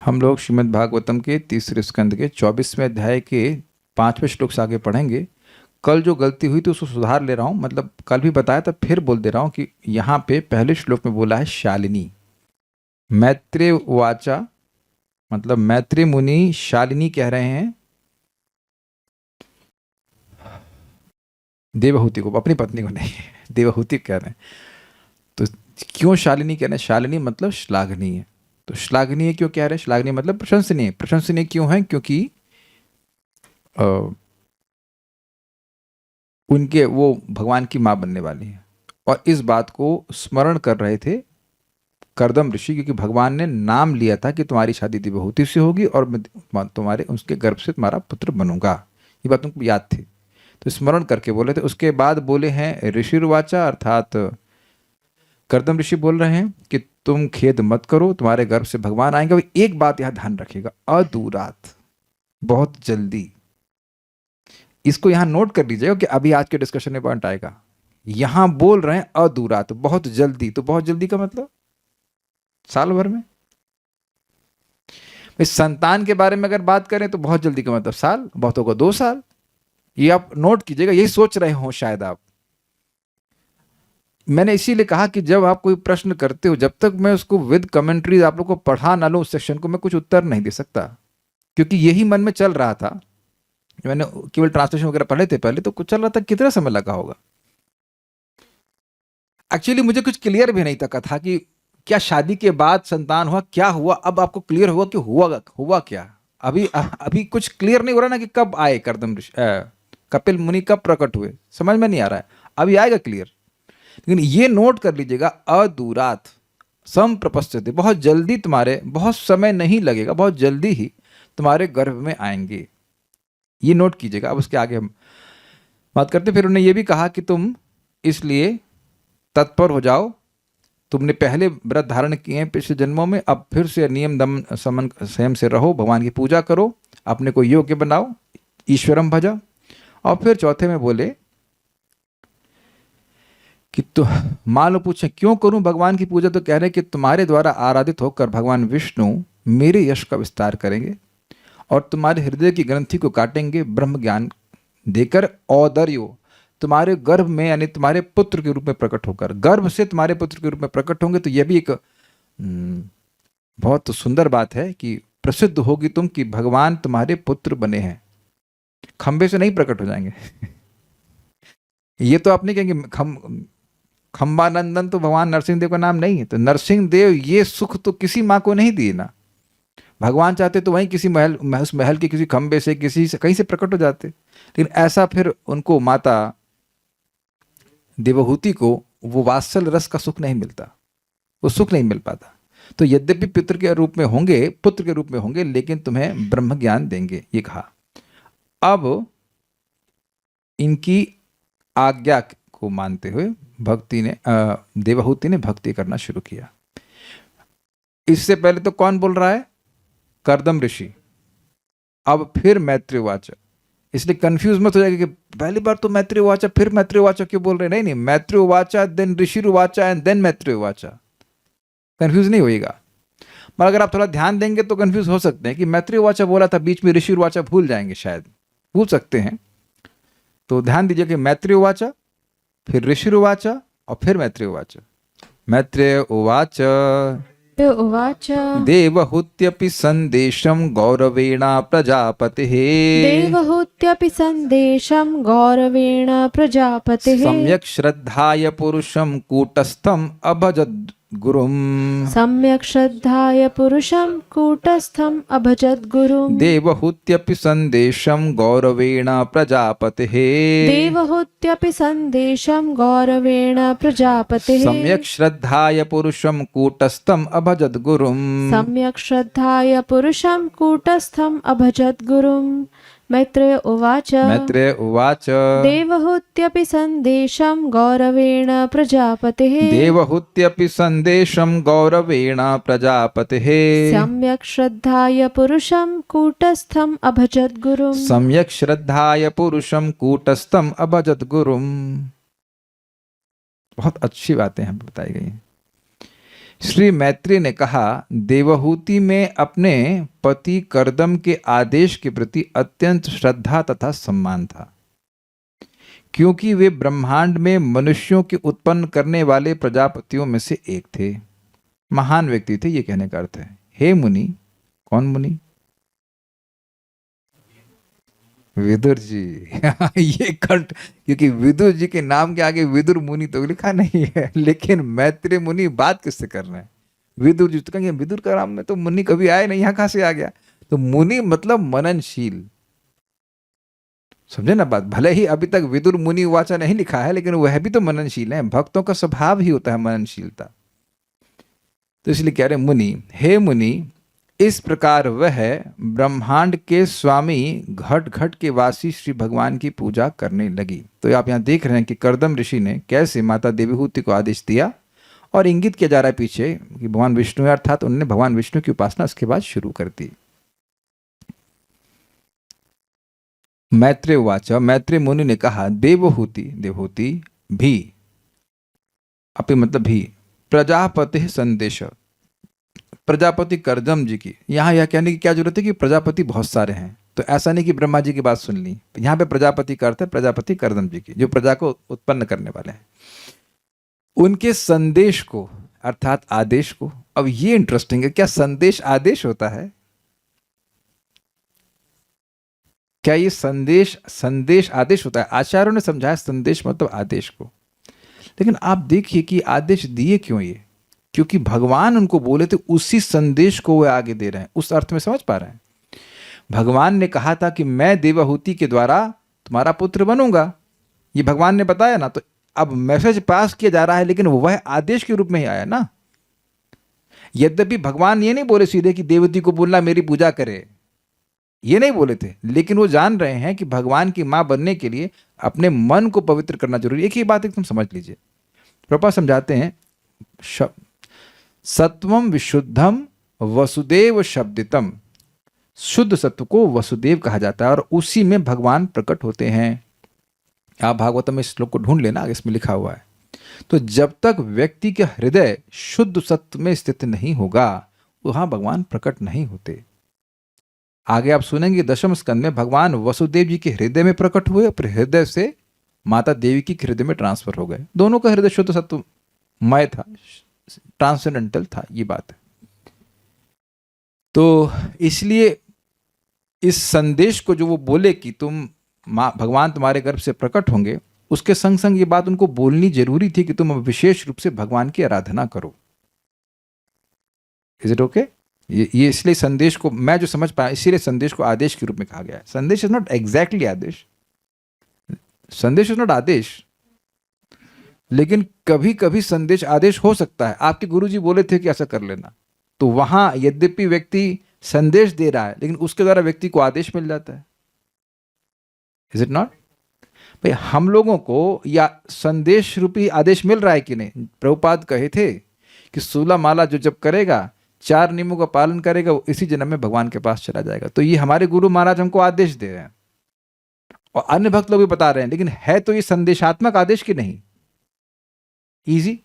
हम लोग श्रीमद् भागवतम के तीसरे स्कंद के 24वें अध्याय के 5वें श्लोक से आगे पढ़ेंगे। कल जो गलती हुई थी उसको सुधार ले रहा हूँ, मतलब कल भी बताया था, फिर बोल दे रहा हूँ कि यहाँ पे पहले श्लोक में बोला है शालिनी। मैत्रेय वाचा, मतलब मैत्रेय मुनि शालिनी कह रहे हैं देवहूति को, अपनी पत्नी को नहीं, देवहूति कह रहे हैं। तो क्यों शालिनी कह रहे हैं? शालिनी मतलब श्लाघनीय। तो श्लाघनीय क्यों कह रहे हैं? श्लाघनीय मतलब प्रशंसनीय। प्रशंसनीय क्यों है? क्योंकि उनके वो भगवान की माँ बनने वाली है, और इस बात को स्मरण कर रहे थे कर्दम ऋषि, क्योंकि भगवान ने नाम लिया था कि तुम्हारी शादी देवहूति से होगी और मैं तुम्हारे उसके गर्भ से तुम्हारा पुत्र बनूंगा। ये बात उनको याद थी, तो स्मरण करके बोले थे। उसके बाद बोले हैं ऋषिर्वाचा, अर्थात कर्दम ऋषि बोल रहे हैं कि तुम खेद मत करो, तुम्हारे गर्भ से भगवान आएंगे। एक बात यहां ध्यान रखिएगा, अदूरात, बहुत जल्दी। इसको यहां नोट कर लीजिएगा कि अभी आज के डिस्कशन में पॉइंट आएगा। यहां बोल रहे हैं अदूरात, बहुत जल्दी। तो बहुत जल्दी का मतलब साल भर में। इस संतान के बारे में अगर बात करें तो बहुत जल्दी का मतलब साल, बहुतों को 2 साल। ये आप नोट कीजिएगा, यही सोच रहे हो शायद आप। मैंने इसीलिए कहा कि जब आप कोई प्रश्न करते हो, जब तक मैं उसको विद कमेंट्रीज आप लोग को पढ़ा ना लूं उस सेक्शन को, मैं कुछ उत्तर नहीं दे सकता, क्योंकि यही मन में चल रहा था। मैंने केवल ट्रांसलेशन वगैरह पढ़े थे पहले, तो कुछ चल रहा था कितना समय लगा होगा। एक्चुअली मुझे कुछ क्लियर भी नहीं था कथा कि क्या शादी के बाद संतान हुआ, क्या हुआ। अब आपको क्लियर हुआ कि हुआ क्या। अभी कुछ क्लियर नहीं हो रहा ना कि कब आए कर्दम कपिल मुनि कब प्रकट हुए, समझ में नहीं आ रहा है। अभी आएगा क्लियर। लेकिन ये नोट कर लीजिएगा, अदूरात संप्रपश्यते, बहुत जल्दी, तुम्हारे बहुत समय नहीं लगेगा, बहुत जल्दी ही तुम्हारे गर्भ में आएंगे। ये नोट कीजिएगा। अब उसके आगे हम बात करते। फिर उन्होंने ये भी कहा कि तुम इसलिए तत्पर हो जाओ, तुमने पहले व्रत धारण किए हैं पिछले जन्मों में, अब फिर से नियम दम समन संयम से रहो, भगवान की पूजा करो, अपने को योग्य बनाओ, ईश्वरम भजा। और फिर चौथे में बोले कि तो मान लो पूछे क्यों करूं भगवान की पूजा, तो कह रहे कि तुम्हारे द्वारा आराधित होकर भगवान विष्णु मेरे यश का विस्तार करेंगे और तुम्हारे हृदय की ग्रंथि को काटेंगे, ब्रह्म ज्ञान देकर औदर्यो, तुम्हारे गर्भ में यानी तुम्हारे पुत्र के रूप में प्रकट होकर, गर्भ से तुम्हारे पुत्र के रूप में प्रकट होंगे। तो यह भी एक बहुत सुंदर बात है कि प्रसिद्ध होगी तुम कि भगवान तुम्हारे पुत्र बने हैं। खंबे से नहीं प्रकट हो जाएंगे। ये तो आप नहीं कहेंगे खंबानंदन तो भगवान नरसिंह देव का नाम नहीं है, तो नरसिंह देव ये सुख तो किसी माँ को नहीं दिए ना। भगवान चाहते तो वहीं किसी उस महल के किसी खंबे से किसी से कहीं से प्रकट हो जाते, लेकिन ऐसा फिर उनको माता देवहूति को वो वात्सल रस का सुख नहीं मिलता, वो सुख नहीं मिल पाता। तो यद्यपि पितृ के रूप में होंगे, पुत्र के रूप में होंगे, लेकिन तुम्हें ब्रह्म ज्ञान देंगे, ये कहा। अब इनकी आज्ञा को मानते हुए देवहूति ने भक्ति करना शुरू किया। इससे पहले तो कौन बोल रहा है? कर्दम ऋषि। अब फिर मैत्रेय वाचा। इसलिए कंफ्यूज मत हो जाएगा कि पहली बार तो मैत्रेय वाचा, फिर मैत्रेय वाचा क्यों बोल रहे हैं। नहीं, मैत्रेय वाचा देन ऋषि वाचा एंड देन मैत्रेय वाचा। कंफ्यूज नहीं होएगा। मगर अगर आप थोड़ा ध्यान देंगे तो कंफ्यूज हो सकते हैं कि मैत्रेय वाचा बोला था, बीच में ऋषि वाचा भूल जाएंगे, शायद भूल सकते हैं। तो ध्यान दीजिए कि मैत्रेय वाचा, फिर ऋषि वाचा और फिर मैत्रेय वाचा। मैत्रेय उवाच देवहूत्यपि संदेशं गौरवेण प्रजापतिः देवहूत्यपि संदेशं गौरवेण प्रजापतिः सम्यक् श्रद्धाय पुरुषं कूटस्थम् अभजद् गुरुम् सम्यक् श्रद्धाय पुरुषं कूटस्थम् अभजत् गुरुम् देवहूत्यपि संदेशं गौरवेण प्रजापतिः देवहूत्यपि संदेशं गौरवेण प्रजापतिः सम्यक् श्रद्धाय पुरुषं कूटस्थम् अभजत् गुरुम् सम्यक् श्रद्धाय पुरुषं कूटस्थम् अभजत् गुरुम्। मैत्रेय उवाच देवहूत्यपि संदेशं गौरवेण प्रजापतिः देवहूत्यपि संदेशं गौरवेण प्रजापतिः सम्यक् श्रद्धाय पुरुषं कूटस्थम् अभजत् गुरुम् सम्यक् श्रद्धाय पुरुषं कूटस्थम् अभजत् गुरुम्। बहुत अच्छी बातें हैं बताई गई हैं श्री मैत्री ने कहा, देवहूति में अपने पति कर्दम के आदेश के प्रति अत्यंत श्रद्धा तथा सम्मान था, क्योंकि वे ब्रह्मांड में मनुष्यों के उत्पन्न करने वाले प्रजापतियों में से एक थे, महान व्यक्ति थे, ये कहने का अर्थ है। हे मुनि, कौन मुनि? विदुर जी। ये कंठ, क्योंकि विदुर जी के नाम के आगे विदुर मुनि तो लिखा नहीं है, लेकिन मैत्रेय मुनि बात किससे कर रहे हैं? विदुर जी। तो कहेंगे विदुर का नाम में तो मुनि कभी आए नहीं, यहाँ कहां से आ गया? तो मुनि मतलब मननशील, समझे ना बात? भले ही अभी तक विदुर मुनि वाचा नहीं लिखा है, लेकिन वह भी तो मननशील है। भक्तों का स्वभाव ही होता है मननशीलता। तो इसलिए कह रहे मुनि, हे मुनि, इस प्रकार वह ब्रह्मांड के स्वामी घट घट के वासी श्री भगवान की पूजा करने लगी। तो आप यहाँ देख रहे हैं कि कर्दम ऋषि ने कैसे माता देवहूति को आदेश दिया, और इंगित किया जा रहा है पीछे कि भगवान विष्णु है, अर्थात उन्होंने भगवान विष्णु की उपासना उसके बाद शुरू कर दी। मैत्रेय उवाच, मैत्रेय मुनि ने कहा, देवहूति, देवहूति भी, अपि मतलब भी, प्रजापति संदेश, प्रजापति कर्दम जी की। यहाँ यह कहने की क्या जरूरत है कि प्रजापति बहुत सारे हैं, तो ऐसा नहीं कि ब्रह्मा जी की बात सुन ली। यहाँ पे प्रजापति का अर्थ है प्रजापति कर्दम जी की, जो प्रजा को उत्पन्न करने वाले हैं, उनके संदेश को, अर्थात आदेश को। अब ये इंटरेस्टिंग है, क्या संदेश आदेश होता है? क्या ये संदेश आदेश होता है? आचार्यों ने समझाया संदेश मतलब आदेश को, लेकिन आप देखिए कि आदेश दिए क्यों ये? क्योंकि भगवान उनको बोले थे, उसी संदेश को वे आगे दे रहे हैं। उस अर्थ में समझ पा रहे हैं? भगवान ने कहा था कि मैं देवहूति के द्वारा तुम्हारा पुत्र बनूंगा, ये भगवान ने बताया ना। तो अब मैसेज पास किया जा रहा है, लेकिन वह आदेश के रूप में ही आया ना। यद्यपि भगवान ये नहीं बोले सीधे कि देवहूति को बोलना मेरी पूजा करे, ये नहीं बोले थे, लेकिन वो जान रहे हैं कि भगवान की मां बनने के लिए अपने मन को पवित्र करना जरूरी है। एक ही बात एकदम समझ लीजिए, प्रभुपाद समझाते हैं, सत्वम विशुद्धम वसुदेव शब्दितम, शुद्ध सत्व को वसुदेव कहा जाता है, और उसी में भगवान प्रकट होते हैं। आप भागवतम में श्लोक को ढूंढ लेना, इसमें लिखा हुआ है। तो जब तक व्यक्ति का हृदय शुद्ध सत्व में स्थित नहीं होगा, वहां भगवान प्रकट नहीं होते। आगे आप सुनेंगे दशम स्कंद में भगवान वसुदेव जी के हृदय में प्रकट हुए, फिर हृदय से माता देवी की हृदय में ट्रांसफर हो गए। दोनों का हृदय शुद्ध सत्वमय था, ट्रांसेंडेंटल था, ये बात है। तो इसलिए इस संदेश को जो वो बोले कि तुम भगवान तुम्हारे गर्भ से प्रकट होंगे, उसके संग संग ये बात उनको बोलनी जरूरी थी कि तुम विशेष रूप से भगवान की आराधना करो। Is it okay? ये इसलिए संदेश को मैं जो समझ पाया, इसीलिए संदेश को आदेश के रूप में कहा गया है। संदेश इज नॉट एग्जैक्टली आदेश, संदेश इज नॉट आदेश, लेकिन कभी कभी संदेश आदेश हो सकता है। आपके गुरुजी बोले थे कि ऐसा कर लेना, तो वहां यद्यपि व्यक्ति संदेश दे रहा है, लेकिन उसके द्वारा व्यक्ति को आदेश मिल जाता है। Is it not? भाई हम लोगों को या संदेश रूपी आदेश मिल रहा है कि नहीं? प्रभुपाद कहे थे कि 16 माला जो जब करेगा, 4 नियमों का पालन करेगा, वो इसी जन्म में भगवान के पास चला जाएगा। तो ये हमारे गुरु महाराज हमको आदेश दे रहे हैं, और अन्य भक्त लोग भी बता रहे हैं, लेकिन है तो ये संदेशात्मक आदेश की नहीं? इजी।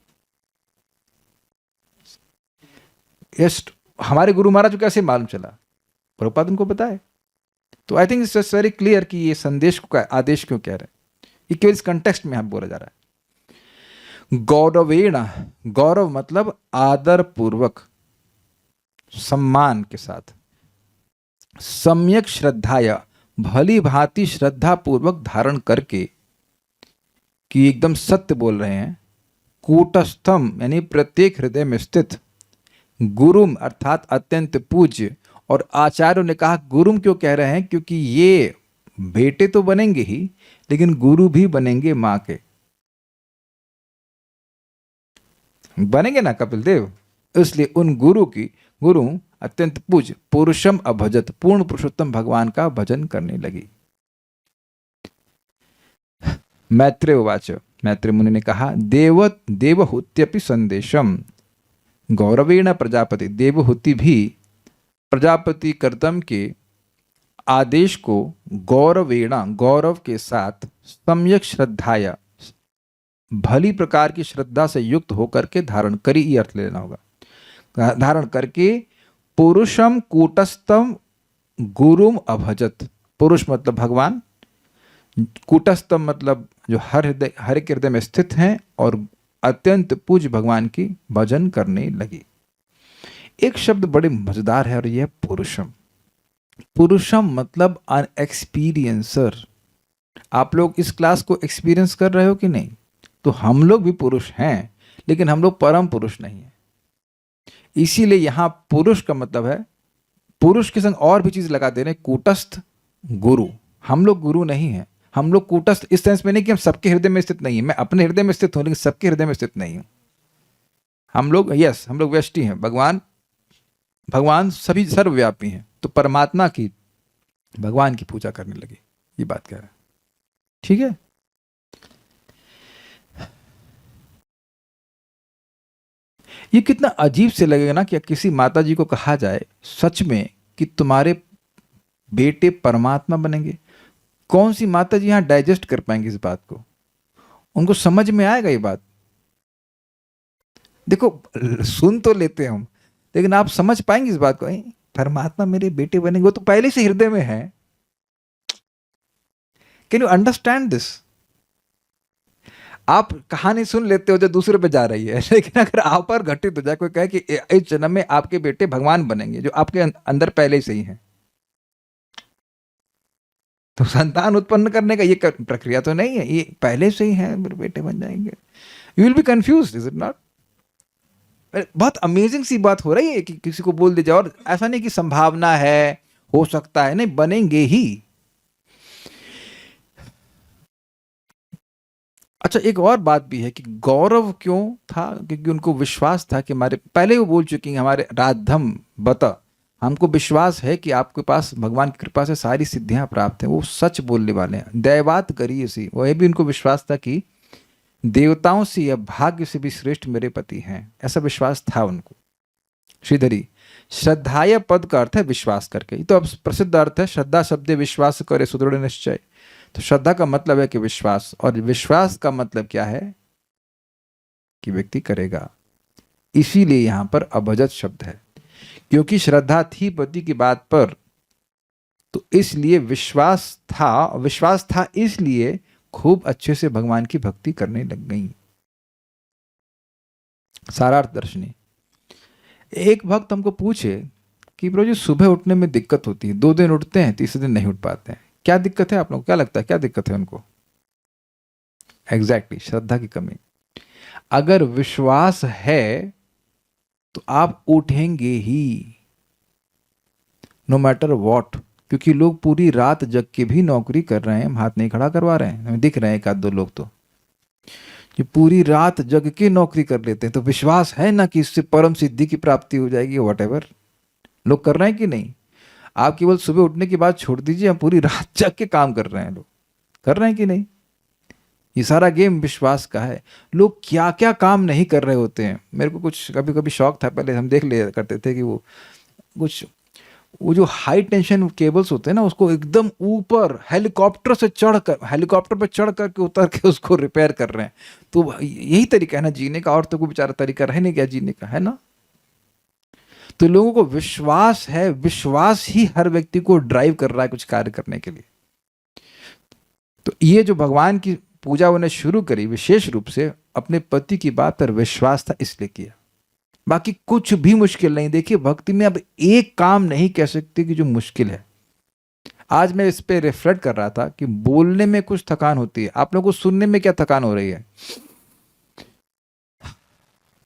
यस, हमारे गुरु महाराज को कैसे मालूम चला? प्रभुपाद उनको बताए। तो I think it's very clear कि ये संदेश को आदेश क्यों कह रहे हैं। ये केवल इस कंटेक्स्ट में हम बोला जा रहा है। गौरवेण, गौरव मतलब आदर पूर्वक, सम्मान के साथ, सम्यक श्रद्धाया, भली भांति श्रद्धा पूर्वक धारण करके, कि एकदम सत्य बोल रहे हैं, कूटस्थम यानी प्रत्येक हृदय में स्थित, गुरुम अर्थात अत्यंत पूज्य। और आचार्यों ने कहा गुरुम क्यों कह रहे हैं? क्योंकि ये बेटे तो बनेंगे ही, लेकिन गुरु भी बनेंगे मां के। बनेंगे ना कपिल देव, इसलिए उन गुरु अत्यंत पूज्य पुरुषम अभजत, पूर्ण पुरुषोत्तम भगवान का भजन करने लगी। मैत्रेय उवाच, मैत्रेय मुनि ने कहा, देवहूत्यपि संदेशम गौरवेण प्रजापति, देवहूति भी प्रजापति कर्दम के आदेश को गौरवेणा, गौरव के साथ, सम्यक श्रद्धाया, भली प्रकार की श्रद्धा से युक्त होकर के धारण करी, ये अर्थ लेना होगा। धारण करके पुरुषम कूटस्थम गुरुम अभजत। पुरुष मतलब भगवान, कूटस्थम मतलब जो हर एक हृदय में स्थित हैं, और अत्यंत पूज्य भगवान की भजन करने लगी। एक शब्द बड़े मजेदार है और यह पुरुषम। पुरुषम मतलब अन एक्सपीरियंसर। आप लोग इस क्लास को एक्सपीरियंस कर रहे हो कि नहीं? तो हम लोग भी पुरुष हैं, लेकिन हम लोग परम पुरुष नहीं हैं। इसीलिए यहां पुरुष का मतलब है, पुरुष के संग और भी चीज लगा दे रहे हैं, कूटस्थ गुरु। हम लोग गुरु नहीं हैं, हम लोग कूटस्थ इस सेंस में नहीं कि हम सबके हृदय में स्थित नहीं है। मैं अपने हृदय में स्थित हूं, लेकिन सबके हृदय में स्थित नहीं हूं। हम लोग हम लोग व्यष्टि हैं। भगवान सभी सर्वव्यापी हैं। तो परमात्मा की, भगवान की पूजा करने लगे, ये बात कह रहे हैं। ठीक है। ये कितना अजीब से लगेगा ना कि किसी माता जी को कहा जाए सच में कि तुम्हारे बेटे परमात्मा बनेंगे। कौन सी माता जी यहां डाइजेस्ट कर पाएंगी इस बात को? उनको समझ में आएगा ये बात? देखो, सुन तो लेते हैं हम, लेकिन आप समझ पाएंगे इस बात को? परमात्मा मेरे बेटे बनेंगे, वो तो पहले से हृदय में है। Can you understand this? आप कहानी सुन लेते हो जो दूसरे पे जा रही है, लेकिन अगर आप पर घटित हो जाए, कोई कहे कि इस जन्म में आपके बेटे भगवान बनेंगे, जो आपके अंदर पहले से ही है, तो संतान उत्पन्न करने का ये प्रक्रिया तो नहीं है, ये पहले से ही है, मेरे बेटे बन जाएंगे। You will be confuse, is it not? बहुत अमेजिंग सी बात हो रही है कि किसी को बोल दीजिए, और ऐसा नहीं कि संभावना है, हो सकता है, नहीं, बनेंगे ही। अच्छा, एक और बात भी है कि गौरव क्यों था? क्योंकि उनको विश्वास था कि हमारे, पहले वो बोल चुकी हैं, हमारे राधम बता, हमको विश्वास है कि आपके पास भगवान की कृपा से सारी सिद्धियां प्राप्त हैं। वो सच बोलने वाले हैं, दैवात करिए सी। वह भी उनको विश्वास था कि देवताओं से या भाग्य से भी श्रेष्ठ मेरे पति हैं, ऐसा विश्वास था उनको। श्रीधरी, श्रद्धाय पद का अर्थ है विश्वास करके। तो अब प्रसिद्ध अर्थ है श्रद्धा शब्द विश्वास करे सुदृढ़ निश्चय। तो श्रद्धा का मतलब है कि विश्वास, और विश्वास का मतलब क्या है? कि व्यक्ति करेगा। इसीलिए यहां पर अभजत शब्द है, क्योंकि श्रद्धा थी पति की बात पर, तो इसलिए विश्वास था, इसलिए खूब अच्छे से भगवान की भक्ति करने लग गई। सारार्थ दर्शनी। एक भक्त हमको पूछे कि प्रभु जी, सुबह उठने में दिक्कत होती है, 2 दिन उठते हैं, तीसरे दिन नहीं उठ पाते हैं, क्या दिक्कत है? आप लोग क्या लगता है, क्या दिक्कत है उनको? एग्जैक्टली, श्रद्धा की कमी। अगर विश्वास है तो आप उठेंगे ही, नो मैटर वॉट। क्योंकि लोग पूरी रात जग के भी नौकरी कर रहे हैं, हम हाथ नहीं खड़ा करवा रहे हैं, हमें दिख रहे हैं 1-2 लोग तो जो पूरी रात जग के नौकरी कर लेते हैं। तो विश्वास है ना कि इससे परम सिद्धि की प्राप्ति हो जाएगी, वॉटेवर। लोग कर रहे हैं कि नहीं? आप केवल सुबह उठने की बात छोड़ दीजिए, हम पूरी रात जग के काम कर रहे हैं, लोग कर रहे हैं कि नहीं? ये सारा गेम विश्वास का है। लोग क्या क्या काम नहीं कर रहे होते हैं। मेरे को कुछ कभी कभी शौक था, पहले हम देख लिया करते थे कि वो जो हाई टेंशन केबल्स होते हैं ना, उसको एकदम ऊपर हेलीकॉप्टर पे चढ़ करके उतर के उसको रिपेयर कर रहे हैं। तो यही तरीका है ना जीने का, और तो कोई बेचारा तरीका रह नहीं गया जीने का, है ना? तो लोगों को विश्वास है, विश्वास ही हर व्यक्ति को ड्राइव कर रहा है कुछ कार्य करने के लिए। तो ये जो भगवान की पूजा उन्हें शुरू करी, विशेष रूप से अपने पति की बात पर विश्वास था, इसलिए किया। बाकी कुछ भी मुश्किल नहीं। देखिए, भक्ति में अब एक काम नहीं कह सकते कि जो मुश्किल है। आज मैं इस पे रिफ्लेक्ट कर रहा था कि बोलने में कुछ थकान होती है, आप लोगों को सुनने में क्या थकान हो रही है?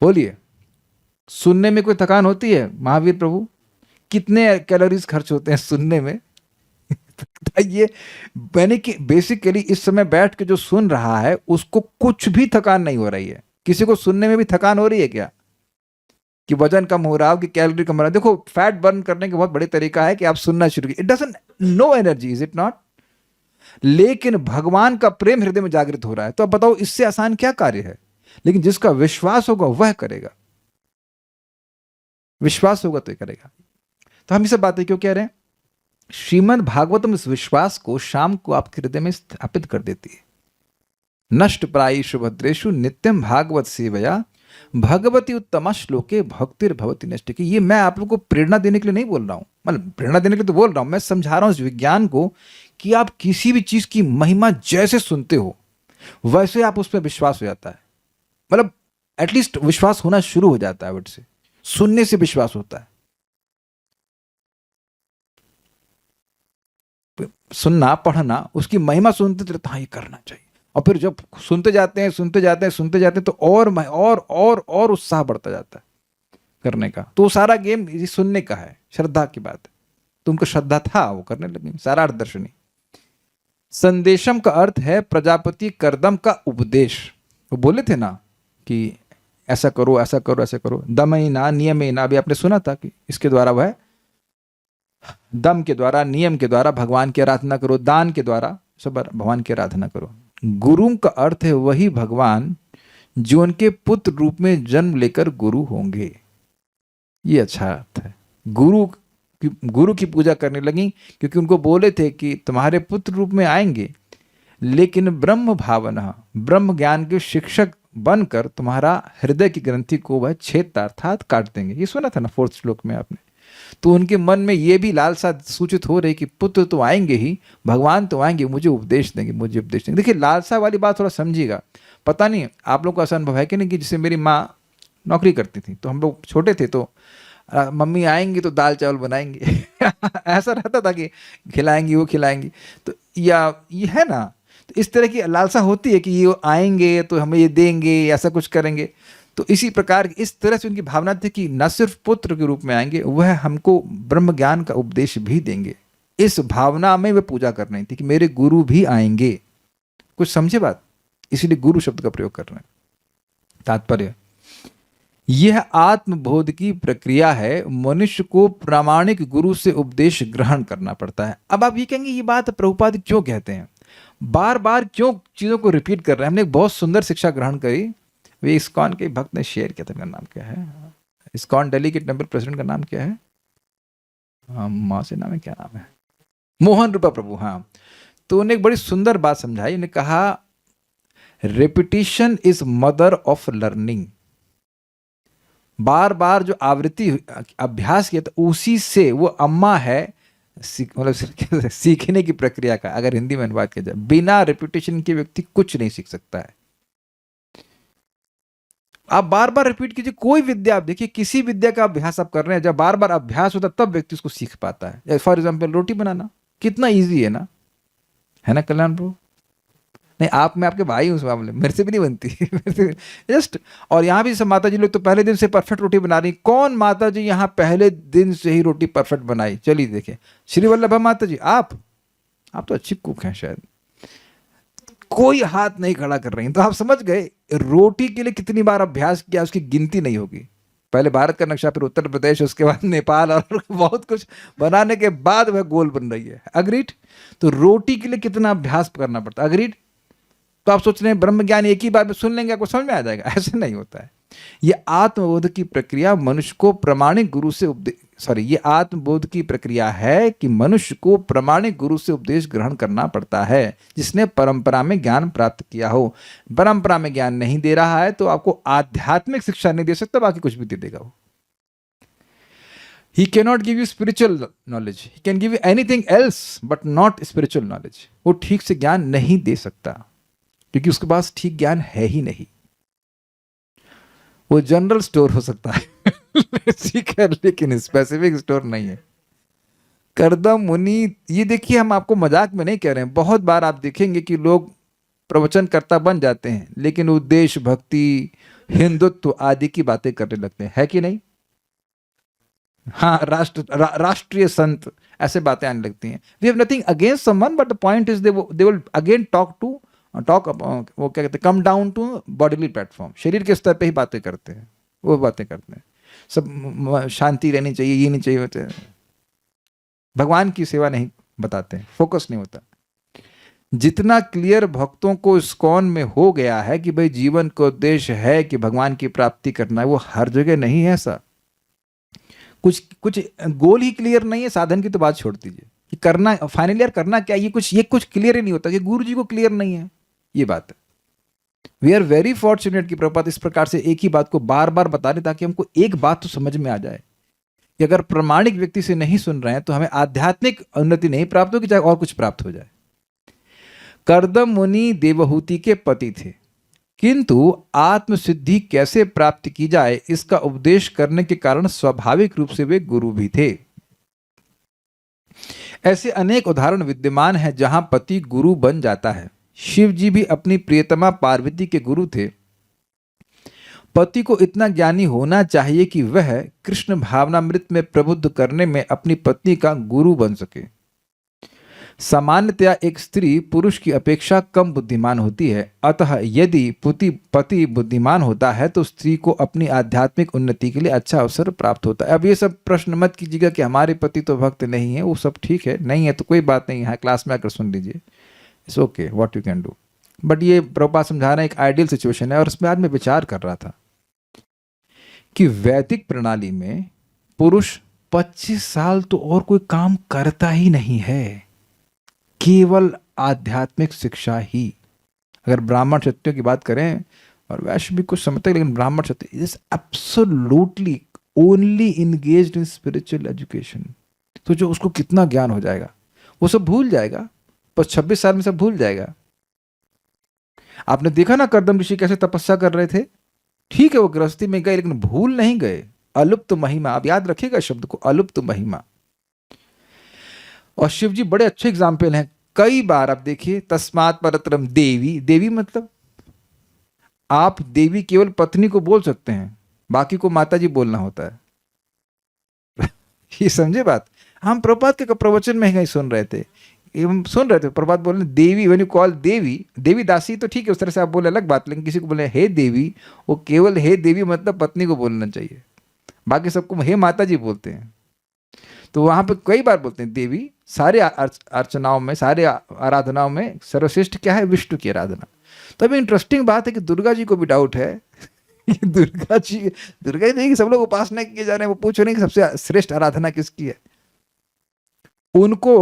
बोलिए, सुनने में कोई थकान होती है? महावीर प्रभु, कितने कैलोरीज खर्च होते हैं सुनने में? ये मैंने कि बेसिकली इस समय बैठ के जो सुन रहा है उसको कुछ भी थकान नहीं हो रही है। किसी को सुनने में भी थकान हो रही है क्या? कि वजन कम हो रहा हो, कि कैलोरी कम हो रहा है? देखो, फैट बर्न करने का बहुत बड़े तरीका है कि आप सुनना शुरू कीजिए। It doesn't know energy, is it not? लेकिन भगवान का प्रेम हृदय में जागृत हो रहा है, तो अब बताओ इससे आसान क्या कार्य है? लेकिन जिसका विश्वास होगा वह करेगा, विश्वास होगा तो करेगा। तो हम ये सब बातें क्यों कह रहे हैं? श्रीमद् भागवतम इस विश्वास को शाम को आपके हृदय में स्थापित कर देती है। नष्ट प्रायेषु भद्रेषु नित्यम भागवत सेवया भगवती उत्तमा श्लोके भक्तिर्भवति नैष्ठिकी। ये मैं आप लोग को प्रेरणा देने के लिए नहीं बोल रहा हूँ, मतलब प्रेरणा देने के लिए तो बोल रहा हूँ, मैं समझा रहा हूँ इस विज्ञान को कि आप किसी भी चीज की महिमा जैसे सुनते हो वैसे आप उस पर विश्वास हो जाता है, मतलब एटलीस्ट विश्वास होना शुरू हो जाता है, वर्ड से सुनने से विश्वास होता है। सुनना पढ़ना उसकी महिमा सुनते रहते, हाँ ये करना चाहिए, और फिर जब सुनते जाते हैं सुनते जाते हैं सुनते जाते हैं तो और उत्साह बढ़ता जाता है करने का। तो सारा गेम ये सुनने का है, श्रद्धा की बात है। तुमको श्रद्धा था, वो करने लगे, सारा अर्थ दर्शनी। संदेशम का अर्थ है प्रजापति करदम का उपदेश। वो बोले थे ना कि ऐसा करो ऐसा करो ऐसा करो, दमयना नियमेना, अभी आपने सुना था कि इसके द्वारा वह दम के द्वारा नियम के द्वारा भगवान की आराधना करो, दान के द्वारा सब भगवान की आराधना करो। गुरु का अर्थ है वही भगवान जो उनके पुत्र रूप में जन्म लेकर गुरु होंगे। ये अच्छा अर्थ है। गुरु की पूजा करने लगी क्योंकि उनको बोले थे कि तुम्हारे पुत्र रूप में आएंगे, लेकिन ब्रह्म भावना ब्रह्म ज्ञान के शिक्षक बनकर तुम्हारा हृदय की ग्रंथि को वह छेद अर्थात काट देंगे। ये सुना था ना 4th श्लोक में आपने। तो उनके मन में ये भी लालसा सूचित हो रही कि पुत्र तो आएंगे ही, भगवान तो आएंगे, मुझे उपदेश देंगे, मुझे उपदेश देंगे। देखिए लालसा वाली बात थोड़ा समझिएगा। पता नहीं आप लोग को ऐसा अनुभव है कि नहीं कि जैसे मेरी माँ नौकरी करती थी तो हम लोग छोटे थे तो मम्मी आएंगी तो दाल चावल बनाएंगे ऐसा रहता था कि खिलाएंगी वो खिलाएंगी, तो या ये है ना, तो इस तरह की लालसा होती है कि ये आएंगे तो हमें ये देंगे, ऐसा कुछ करेंगे। तो इसी प्रकार इस तरह से उनकी भावना थी कि न सिर्फ पुत्र के रूप में आएंगे, वह हमको ब्रह्म ज्ञान का उपदेश भी देंगे। इस भावना में वे पूजा कर रही थी कि मेरे गुरु भी आएंगे। कुछ समझे बात, इसीलिए गुरु शब्द का प्रयोग कर रहे हैं। तात्पर्य यह आत्मबोध की प्रक्रिया है, मनुष्य को प्रामाणिक गुरु से उपदेश ग्रहण करना पड़ता है। अब आप ये कहेंगे ये बात प्रभुपाद क्यों कहते हैं, बार बार क्यों चीजों को रिपीट कर रहे हैं। हमने एक बहुत सुंदर शिक्षा ग्रहण करी, वे इस्कॉन के भक्त ने शेयर किया था, उनका नाम क्या है, इस्कॉन दिल्ली के टेम्पल प्रेसिडेंट का नाम क्या है, माँ से नाम है, क्या नाम है, मोहन रूपा प्रभु। हाँ, तो उन्हें एक बड़ी सुंदर बात समझाई। उन्हें कहा repetition is mother of learning. बार बार जो आवृत्ति अभ्यास किया था उसी से वो अम्मा है मतलब सीखने की प्रक्रिया का। अगर हिंदी में अनुवाद किया जाए, बिना रेपिटेशन के व्यक्ति कुछ नहीं सीख सकता है। आप बार बार रिपीट कीजिए कोई विद्या, आप देखिए किसी विद्या का अभ्यास आप कर रहे हैं, जब बार बार अभ्यास होता है तब व्यक्ति उसको सीख पाता है। फॉर एग्जाम्पल रोटी बनाना कितना ईजी है ना कल्याण प्रभु। नहीं, आप मैं आपके भाई हूँ उस मामले में, मेरे से भी नहीं बनती जस्ट। और यहाँ भी सब माता जी लोग तो पहले दिन से परफेक्ट रोटी बना रही। कौन माता जी यहाँ पहले दिन से ही रोटी परफेक्ट बनाई, चलिए देखें। श्री वल्लभा माता जी, आप तो अच्छी कुक हैं शायद, कोई हाथ नहीं खड़ा कर रही हैं। तो आप समझ गए रोटी के लिए कितनी बार अभ्यास किया, उसकी गिनती नहीं होगी। पहले भारत का नक्शा, फिर उत्तर प्रदेश, उसके बाद नेपाल, और बहुत कुछ बनाने के बाद वह गोल बन रही है। अग्रीड। तो रोटी के लिए कितना अभ्यास करना पड़ता है। अग्रीड। तो आप सोच रहे हैं ब्रह्म ज्ञान एक ही बार में सुन लेंगे आपको समझ में आ जाएगा, ऐसे नहीं होता है। ये आत्मबोध की प्रक्रिया मनुष्य को प्रामाणिक गुरु से ये आत्मबोध की प्रक्रिया है कि मनुष्य को प्रामाणिक गुरु से उपदेश ग्रहण करना पड़ता है, जिसने परंपरा में ज्ञान प्राप्त किया हो। परंपरा में ज्ञान नहीं दे रहा है तो आपको आध्यात्मिक शिक्षा नहीं दे सकता, बाकी कुछ भी दे देगा वो। He cannot give you spiritual knowledge. He can give you anything else, but not spiritual knowledge. वो ठीक से ज्ञान नहीं दे सकता क्योंकि उसके पास ठीक ज्ञान है ही नहीं। वो जनरल स्टोर हो सकता है ठीक है, लेकिन स्पेसिफिक स्टोर नहीं है। करदम मुनि, ये देखिए हम आपको मजाक में नहीं कह रहे हैं। बहुत बार आप देखेंगे कि लोग प्रवचनकर्ता बन जाते हैं लेकिन वो देश भक्ति, हिंदुत्व आदि की बातें करने लगते हैं, है कि नहीं। हाँ, राष्ट्रीय संत, ऐसे बातें आने लगती हैं। We have nothing against someone, but the point is they will again वो क्या कहते हैं, come down to bodily platform, शरीर के स्तर पे ही बातें करते हैं, वो बातें करते हैं। सब शांति रहनी चाहिए, ये नहीं चाहिए होते, भगवान की सेवा नहीं बताते हैं, फोकस नहीं होता। जितना क्लियर भक्तों को इस्कॉन में हो गया है कि भाई जीवन का उद्देश्य है कि भगवान की प्राप्ति करना है, वो हर जगह नहीं है ऐसा। कुछ गोल ही क्लियर नहीं है, साधन की तो बात छोड़ दीजिए कि करना फाइनल ईयर करना क्या, ये कुछ क्लियर ही नहीं होता कि गुरु जी को क्लियर नहीं है, ये बात है। वी आर वेरी फॉर्चुनेट कि प्रभुपाद इस प्रकार से एक ही बात को बार बार बता रहे ताकि हमको एक बात तो समझ में आ जाए कि अगर प्रामाणिक व्यक्ति से नहीं सुन रहे हैं तो हमें आध्यात्मिक उन्नति नहीं प्राप्त होगी, चाहे और कुछ प्राप्त हो जाए। कर्दम मुनि देवहूति के पति थे, किंतु आत्मसिद्धि कैसे प्राप्त की जाए इसका उपदेश करने के कारण स्वाभाविक रूप से वे गुरु भी थे। ऐसे अनेक उदाहरण विद्यमान हैं जहां पति गुरु बन जाता है। शिव जी भी अपनी प्रियतमा पार्वती के गुरु थे। पति को इतना ज्ञानी होना चाहिए कि वह कृष्ण भावनामृत में प्रबुद्ध करने में अपनी पत्नी का गुरु बन सके। सामान्यतया एक स्त्री पुरुष की अपेक्षा कम बुद्धिमान होती है, अतः यदि पति बुद्धिमान होता है तो स्त्री को अपनी आध्यात्मिक उन्नति के लिए अच्छा अवसर प्राप्त होता है। अब ये सब प्रश्न मत कीजिएगा कि हमारे पति तो भक्त नहीं है, वो सब ठीक है, नहीं है तो कोई बात नहीं है, क्लास में आकर सुन लीजिए, it's okay what you can do. But ये प्रभुपाद समझा रहे हैं एक आइडियल सिचुएशन है, और उसमें आज मैं विचार कर रहा था कि वैदिक प्रणाली में पुरुष 25 साल तो और कोई काम करता ही नहीं है, केवल आध्यात्मिक शिक्षा ही। अगर ब्राह्मण क्षत्रियों की बात करें, और वैश्य भी कुछ समझते हैं, लेकिन Brahmin Kshatriya is absolutely only engaged in spiritual education. तो जो उसको कितना ज्ञान हो जाएगा, वो सब भूल जाएगा, पर 26 साल में सब भूल जाएगा। आपने देखा ना कर्दम ऋषि कैसे तपस्या कर रहे थे, ठीक है वो गृहस्थी में गए लेकिन भूल नहीं गए। अलुप्त महिमा, आप याद रखिएगा शब्द को, अलुप्त महिमा। और शिव जी बड़े अच्छे एग्जाम्पल हैं। कई बार आप देखिए, तस्मात् परतरम देवी, देवी मतलब आप देवी केवल पत्नी को बोल सकते हैं, बाकी को माता जी बोलना होता है। ये समझे बात। हम प्रभुपाद के प्रवचन में कहीं सुन रहे थे, हम सुन रहे थे प्रभुपाद बोल रहे देवी, व्हेन यू कॉल देवी, देवी दासी तो ठीक है, उस तरह से आप बोले अलग बात, लेकिन किसी को बोले हे देवी, वो केवल हे देवी मतलब पत्नी को बोलना चाहिए, बाकी सबको हे माता जी बोलते हैं। तो वहां पे कई बार बोलते हैं देवी। सारे अर्चनाओं में, सारे आराधनाओं में सर्वश्रेष्ठ क्या है? विष्णु की आराधना। तो अभी इंटरेस्टिंग बात है कि दुर्गा जी को भी डाउट है। दुर्गा जी की सब लोग उपासना किए जा रहे हैं, वो पूछ रहे हैं कि सबसे श्रेष्ठ आराधना किसकी है। उनको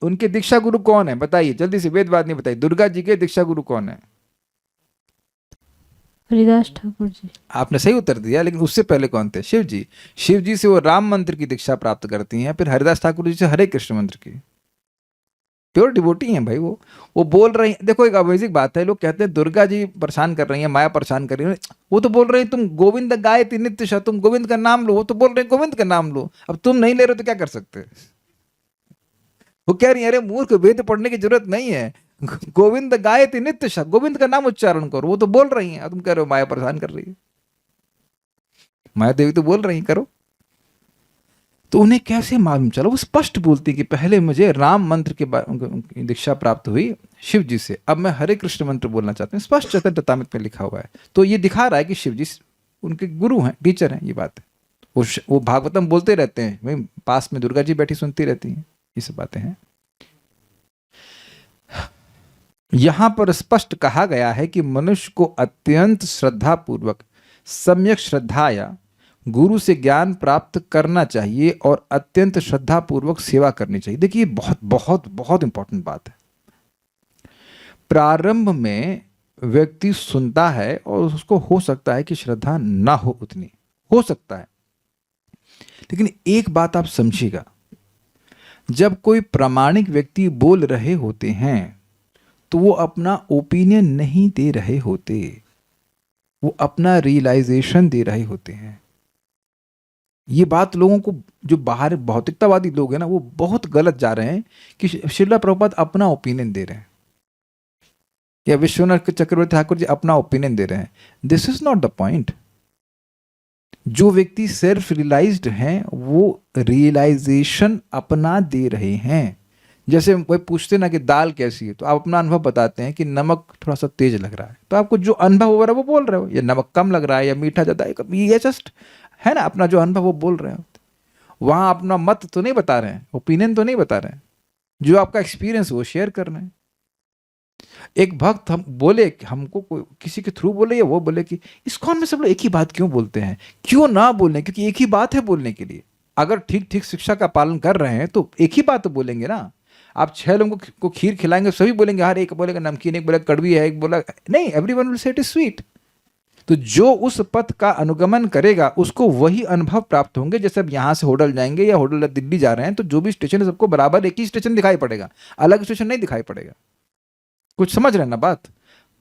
उनके दीक्षा गुरु कौन है बताइए जल्दी से, वेदवाद नहीं बताइए। दुर्गा जी के दीक्षा गुरु कौन है? हरिदास ठाकुर जी। आपने सही उत्तर दिया, लेकिन उससे पहले कौन थे? शिव जी। शिव जी से वो राम मंत्र की दीक्षा प्राप्त करती हैं, फिर हरिदास ठाकुर जी से हरे कृष्ण मंत्र की। प्योर डिवोटी हैं भाई वो बोल रही हैं। देखो एक अमेजिंग बात है, लोग कहते हैं दुर्गा जी परेशान कर रही हैं, माया परेशान कर रही है, वो तो बोल रही है तुम गोविंद गायति नित्य श, तुम गोविंद का नाम लो, वो तो बोल रहे हैं गोविंद का नाम लो। अब तुम नहीं ले रहे तो क्या कर सकते? वो कह रही है अरे मूर्ख, वेद पढ़ने की जरूरत नहीं है, गोविंद गायति नित्य श, गोविंद का नाम उच्चारण करो। वो तो बोल रही हैं, तुम कह रहे हो माया परेशान कर रही है। माया देवी तो बोल रही करो। तो उन्हें कैसे मालूम चला? वो स्पष्ट बोलती कि पहले मुझे राम मंत्र के दीक्षा प्राप्त हुई शिव जी से, अब मैं हरे कृष्ण मंत्र बोलना चाहती हूँ। स्पष्ट चतुर्दशामृत में लिखा हुआ है। तो ये दिखा रहा है कि शिव जी उनके गुरु हैं, टीचर हैं। ये बात है। वो भागवतम बोलते रहते हैं, वही पास में दुर्गा जी बैठी सुनती रहती हैं। ये सब बातें हैं। यहां पर स्पष्ट कहा गया है कि मनुष्य को अत्यंत श्रद्धा पूर्वक सम्यक श्रद्धाया गुरु से ज्ञान प्राप्त करना चाहिए और अत्यंत श्रद्धा पूर्वक सेवा करनी चाहिए। देखिए बहुत बहुत बहुत इंपॉर्टेंट बात है। प्रारंभ में व्यक्ति सुनता है और उसको हो सकता है कि श्रद्धा ना हो, उतनी हो सकता है। लेकिन एक बात आप समझिएगा, जब कोई प्रामाणिक व्यक्ति बोल रहे होते हैं तो वो अपना ओपिनियन नहीं दे रहे होते, वो अपना रियलाइजेशन दे रहे होते हैं। ये बात लोगों को, जो बाहर भौतिकतावादी लोग हैं ना, वो बहुत गलत जा रहे हैं कि श्रीला प्रभुपाद अपना ओपिनियन दे रहे हैं या विश्वनाथ चक्रवर्ती ठाकुर जी अपना ओपिनियन दे रहे हैं। This is not the point. जो व्यक्ति सेल्फ रियलाइज्ड हैं वो रियलाइजेशन अपना दे रहे हैं। जैसे वही पूछते ना कि दाल कैसी है, तो आप अपना अनुभव बताते हैं कि नमक थोड़ा सा तेज लग रहा है, तो आपको जो अनुभव हो रहा है वो बोल रहे हो, या नमक कम लग रहा है या मीठा ज़्यादा है, ये जस्ट है ना, अपना जो अनुभव वो बोल रहे हो। वहाँ अपना मत तो नहीं बता रहे हैं, ओपिनियन तो नहीं बता रहे हैं, जो आपका एक्सपीरियंस वो शेयर कर रहे हैं। एक भक्त हम बोले, हमको किसी के थ्रू बोले या वो बोले कि इस्कॉन में सब लोग एक ही बात क्यों बोलते हैं, क्यों ना बोलें, क्योंकि एक ही बात है बोलने के लिए। अगर ठीक ठीक शिक्षा का पालन कर रहे हैं तो एक ही बात तो बोलेंगे ना। आप 6 लोगों को खीर खिलाएंगे, सभी बोलेंगे हर एक बोलेगा नमकीन, एक बोलेगा कड़वी है, एक बोला नहीं, everyone will say it is sweet. तो जो उस पथ का अनुगमन करेगा उसको वही अनुभव प्राप्त होंगे। जैसे अब यहाँ से होटल जाएंगे या होटल दिल्ली जा रहे हैं, तो जो भी स्टेशन है सबको बराबर एक ही स्टेशन दिखाई पड़ेगा, अलग स्टेशन नहीं दिखाई पड़ेगा। कुछ समझ रहे हैं ना बात?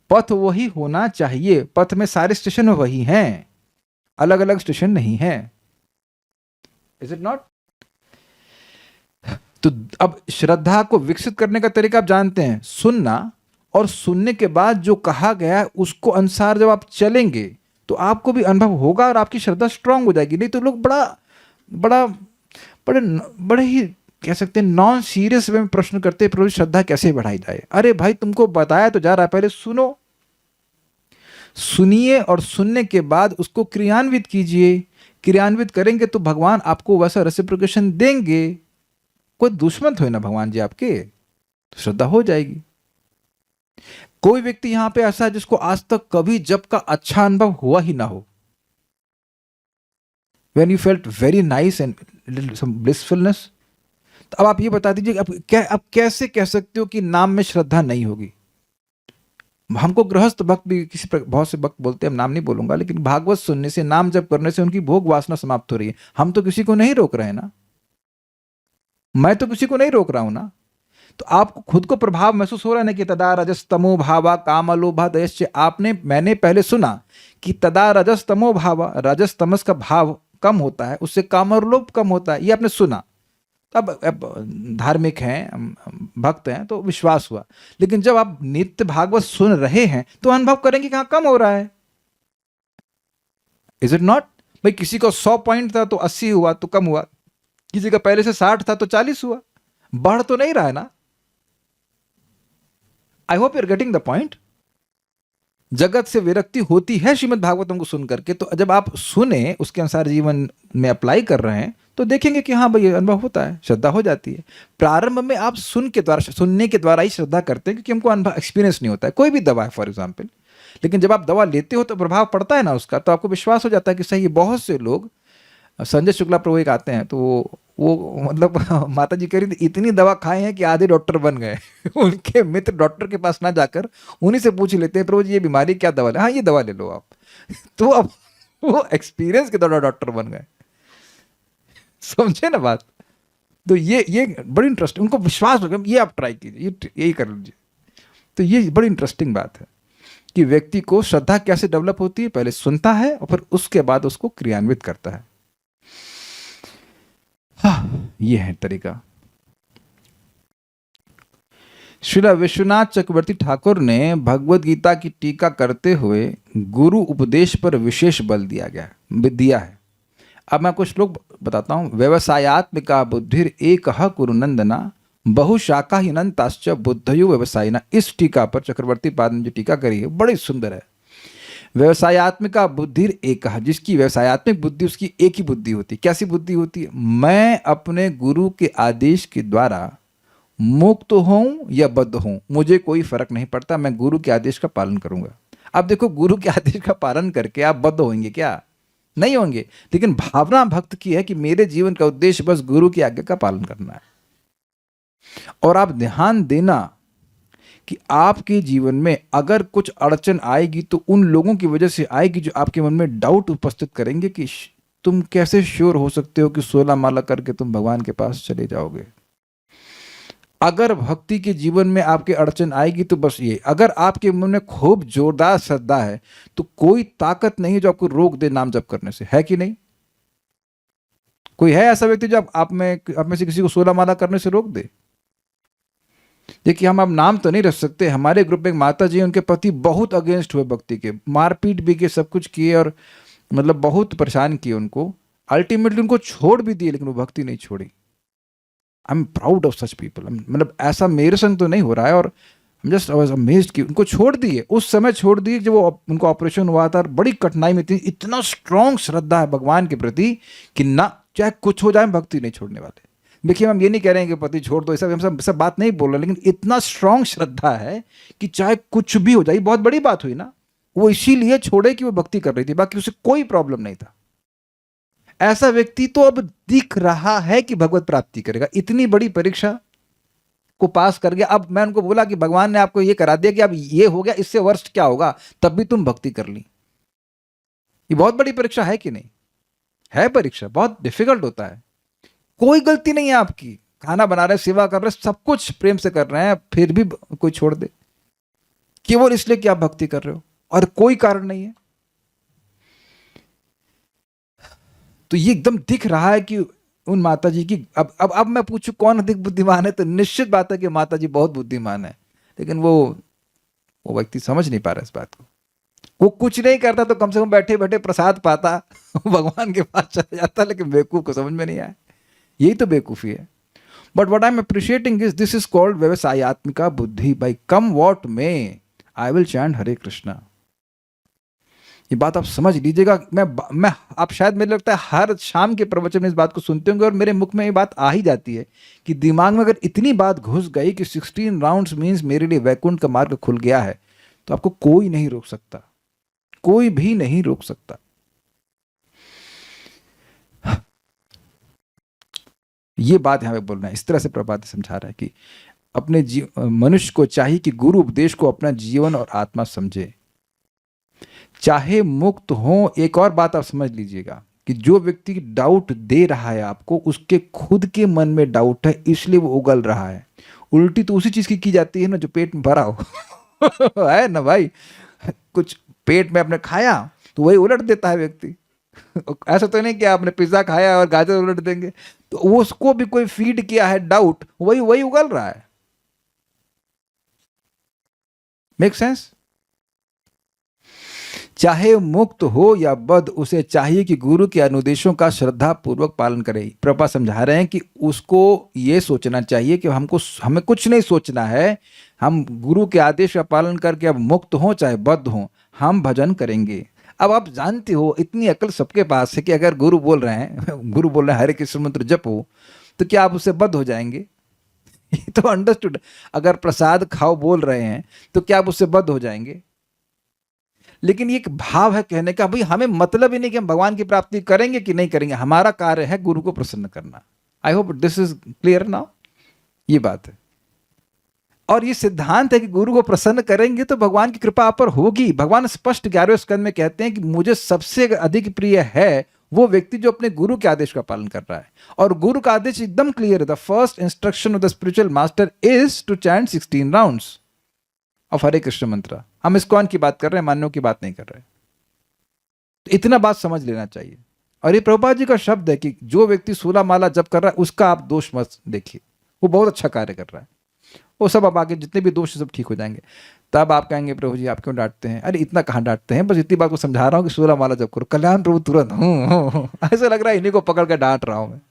पथ वही होना चाहिए, पथ में सारे स्टेशन वही हैं, अलग अलग स्टेशन नहीं है। Is it not? तो अब श्रद्धा को विकसित करने का तरीका आप जानते हैं, सुनना, और सुनने के बाद जो कहा गया है उसको अनुसार जब आप चलेंगे तो आपको भी अनुभव होगा और आपकी श्रद्धा स्ट्रांग हो जाएगी। नहीं तो लोग बड़े ही कह सकते हैं नॉन सीरियस वे में प्रश्न करते हैं, प्रभु श्रद्धा कैसे बढ़ाई जाए। अरे भाई, तुमको बताया तो जा रहा है, पहले सुनो, सुनिए और सुनने के बाद उसको क्रियान्वित कीजिए। क्रियान्वित करेंगे तो भगवान आपको वैसा रेसिप्रोकेशन देंगे। कोई दुश्मन थोड़े ना भगवान जी आपके, तो श्रद्धा हो जाएगी। कोई व्यक्ति यहां पे ऐसा है जिसको आज तक कभी जब का अच्छा अनुभव हुआ ही ना हो, when you felt very nice and little some blissfulness, तो अब आप ये बता दीजिए अब कैसे कह सकते हो कि नाम में श्रद्धा नहीं होगी? हमको गृहस्थ भक्त भी बहुत से भक्त बोलते हैं, हम नाम नहीं बोलूंगा, लेकिन भागवत सुनने से, नाम जप करने से उनकी भोग वासना समाप्त हो रही है। हम तो किसी को नहीं रोक रहे हैं ना, मैं तो किसी को नहीं रोक रहा हूं ना। तो आपको खुद को प्रभाव महसूस हो रहा है ना कि तदा रजस तमो भावा काम लोभा दयश्च। मैंने पहले सुना कि तदा रजस तमो भावा, रजस तमस का भाव कम होता है, उससे काम और लोभ कम होता है, ये आपने सुना। अब धार्मिक हैं, भक्त हैं, तो विश्वास हुआ। लेकिन जब आप नित्य भागवत सुन रहे हैं तो अनुभव करेंगे कहां कम हो रहा है। Is it not? भाई किसी को 100 पॉइंट था तो 80 हुआ तो कम हुआ, किसी का पहले से 60 था तो 40 हुआ, बढ़ तो नहीं रहा है ना। I hope you are getting the point. जगत से विरक्ति होती है श्रीमद् भागवतम को सुन करके, तो जब आप सुने उसके अनुसार जीवन में अप्लाई कर रहे हैं तो देखेंगे कि हाँ भाई अनुभव होता है, श्रद्धा हो जाती है। प्रारंभ में आप सुनने के द्वारा ही श्रद्धा करते हैं, क्योंकि हमको अनुभव एक्सपीरियंस नहीं होता है। कोई भी दवा है फॉर एग्जाम्पल, लेकिन जब आप दवा लेते हो तो प्रभाव पड़ता है ना उसका, तो आपको विश्वास हो जाता है कि सही है। बहुत से लोग, संजय शुक्ला प्रभु एक आते हैं, तो वो मतलब माता जी कह रही थी इतनी दवा खाए हैं कि आधे डॉक्टर बन गए। उनके मित्र डॉक्टर के पास ना जाकर उन्हीं से पूछ लेते हैं, प्रभु जी ये बीमारी क्या दवा ले? हाँ ये दवा ले लो आप। तो अब वो एक्सपीरियंस के द्वारा डॉक्टर बन गए। समझे ना बात? तो ये बड़ी इंटरेस्टिंग, उनको विश्वास हो गया, ये आप ट्राई कीजिए, यही कर लीजिए। तो ये बड़ी इंटरेस्टिंग बात है कि व्यक्ति को श्रद्धा कैसे डेवलप होती है, पहले सुनता है और फिर उसके बाद उसको क्रियान्वित करता है। हाँ, ये है तरीका। श्रील विश्वनाथ चक्रवर्ती ठाकुर ने भगवत गीता की टीका करते हुए गुरु उपदेश पर विशेष बल दिया है। अब मैं कुछ श्लोक बताता हूं। व्यवसायात्मिका बुद्धिर एकः कुरु नंदना बहुशाखा हिनंताश्च बुद्धयो व्यवसायिना। इस टीका पर चक्रवर्ती पाद ने जो टीका करी है बड़ी सुंदर है। व्यवसायात्मिका बुद्धिर एकः, जिसकी व्यवसायात्मिक बुद्धि, उसकी एक ही बुद्धि होती है। कैसी बुद्धि होती है? मैं अपने गुरु के आदेश के द्वारा मुक्त हूं या बद्ध हूं, मुझे कोई फर्क नहीं पड़ता, मैं गुरु के आदेश का पालन करूंगा। अब देखो, गुरु के आदेश का पालन करके आप बद्ध होंगे क्या? नहीं होंगे। लेकिन भावना भक्त की है कि मेरे जीवन का उद्देश्य बस गुरु की आज्ञा का पालन करना है। और आप ध्यान देना कि आपके जीवन में अगर कुछ अड़चन आएगी तो उन लोगों की वजह से आएगी जो आपके मन में डाउट उपस्थित करेंगे कि तुम कैसे श्योर हो सकते हो कि 16 माला करके तुम भगवान के पास चले जाओगे। अगर भक्ति के जीवन में आपके अड़चन आएगी तो बस ये, अगर आपके मन में खूब जोरदार श्रद्धा है तो कोई ताकत नहीं है जो आपको रोक दे नाम जप करने से, है कि नहीं? कोई है ऐसा व्यक्ति जो आप में से किसी को 16 माला करने से रोक दे? देखिए, हम अब नाम तो नहीं रख सकते। हमारे ग्रुप में एक माता जी, उनके पति बहुत अगेंस्ट हुए भक्ति के, मारपीट भी किए, सब कुछ किए, और मतलब बहुत परेशान किए उनको। अल्टीमेटली उनको छोड़ भी दिए, लेकिन वो भक्ति नहीं छोड़ी। I am proud of such people. मतलब ऐसा मेरे संग तो नहीं हो रहा है, और जस्ट आई वाज अमेज्ड कि उनको छोड़ दिए, उस समय छोड़ दिए जब वो उनको ऑपरेशन हुआ था, और बड़ी कठिनाई में थी। इतना स्ट्रांग श्रद्धा है भगवान के प्रति कि ना चाहे कुछ हो जाए भक्ति नहीं छोड़ने वाले। देखिए, हम ये नहीं कह रहे हैं कि पति छोड़ दो, ऐसा हम सब बात नहीं बोल रहे, लेकिन इतना स्ट्रांग श्रद्धा है कि चाहे कुछ भी हो जाए। बहुत बड़ी बात हुई ना, वो इसीलिए छोड़े कि वो भक्ति कर रही थी, बाकी उसे कोई प्रॉब्लम नहीं था। ऐसा व्यक्ति तो अब दिख रहा है कि भगवत प्राप्ति करेगा। इतनी बड़ी परीक्षा को पास कर गया, अब मैं उनको बोला कि भगवान ने आपको ये करा दिया कि अब ये हो गया, इससे वर्स्ट क्या होगा, तब भी तुम भक्ति कर ली। ये बहुत बड़ी परीक्षा है कि नहीं है? परीक्षा बहुत डिफिकल्ट होता है। कोई गलती नहीं है आपकी, खाना बना रहे, सेवा कर रहे, सब कुछ प्रेम से कर रहे हैं, फिर भी कोई छोड़ दे केवल इसलिए कि आप भक्ति कर रहे हो और कोई कारण नहीं है। तो ये एकदम दिख रहा है कि उन माता जी की, अब मैं पूछूं कौन अधिक बुद्धिमान है, तो निश्चित बात है कि माता जी बहुत बुद्धिमान है, लेकिन वो व्यक्ति समझ नहीं पा रहा इस बात को। वो कुछ नहीं करता तो कम से कम बैठे बैठे प्रसाद पाता, भगवान के पास चला जाता, लेकिन बेवकूफ को समझ में नहीं आया। यही तो बेवकूफी है। But what I am appreciating is this is called व्यवसायत्मिका बुद्धि। By come what may I will chant Hare Krishna. ये बात आप समझ लीजिएगा। मैं आप शायद, मुझे लगता है हर शाम के प्रवचन में इस बात को सुनते होंगे और मेरे मुख में ये बात आ ही जाती है कि दिमाग में अगर इतनी बात घुस गई कि 16 राउंड्स मीन्स मेरे लिए वैकुंठ का मार्ग खुल गया है, तो आपको कोई नहीं रोक सकता, कोई भी नहीं रोक सकता। ये बात यहां पे बोलना है, इस तरह से प्रभात समझा रहा है कि अपने मनुष्य को चाहिए कि गुरु उपदेश को अपना जीवन और आत्मा समझे, चाहे मुक्त हो। एक और बात आप समझ लीजिएगा कि जो व्यक्ति डाउट दे रहा है आपको, उसके खुद के मन में डाउट है, इसलिए वो उगल रहा है। उल्टी तो उसी चीज की जाती है ना जो पेट में भरा हो है ना भाई। कुछ पेट में आपने खाया तो वही उलट देता है व्यक्ति। ऐसा तो नहीं कि आपने पिज्जा खाया और गाजर उलट देंगे, तो उसको भी कोई फीड किया है डाउट, वही वही उगल रहा है। Make sense? चाहे मुक्त हो या बद्ध, उसे चाहिए कि गुरु के अनुदेशों का श्रद्धा पूर्वक पालन करे। प्रभुपाद समझा रहे हैं कि उसको ये सोचना चाहिए कि हमें कुछ नहीं सोचना है, हम गुरु के आदेश का पालन करके अब मुक्त हो चाहे बद्ध हो, हम भजन करेंगे। अब आप जानते हो इतनी अकल सबके पास है कि अगर गुरु बोल रहे हैं हरे कृष्ण मंत्र जपो, तो क्या आप उससे बद्ध हो जाएंगे? ये तो अंडरस्टूड। अगर प्रसाद खाओ बोल रहे हैं तो क्या आप उससे बद्ध हो जाएंगे? लेकिन ये एक भाव है कहने का, भाई हमें मतलब ही नहीं कि हम भगवान की प्राप्ति करेंगे कि नहीं करेंगे, हमारा कार्य है गुरु को प्रसन्न करना। I hope this is clear now. ये बात है और ये सिद्धांत है कि गुरु को प्रसन्न करेंगे तो भगवान की कृपा आप पर होगी। भगवान स्पष्ट 11वें स्कंद में कहते हैं कि मुझे सबसे अधिक प्रिय है वो व्यक्ति जो अपने गुरु के आदेश का पालन कर रहा है। और गुरु का आदेश एकदम क्लियर है। The first instruction of the spiritual master is to chant 16 rounds of Hare Krishna mantra. हम इस्कॉन की बात कर रहे हैं, मान्यों की बात नहीं कर रहे। तो इतना बात समझ लेना चाहिए। और ये प्रभुपाद जी का शब्द है कि जो व्यक्ति 16 माला जप कर रहा है उसका आप दोष मत देखिए, वो बहुत अच्छा कार्य कर रहा है। वो सब अब आगे जितने भी दोष सब ठीक हो जाएंगे। तब आप कहेंगे प्रभु जी आप क्यों डांटते हैं? अरे इतना कहाँ डांटते हैं, बस इतनी बात को समझा रहा हूँ कि 16 माला जप करो, कल्याण प्रभु तुरंत ऐसा लग रहा है इन्हीं को पकड़ कर डांट रहा हूं मैं।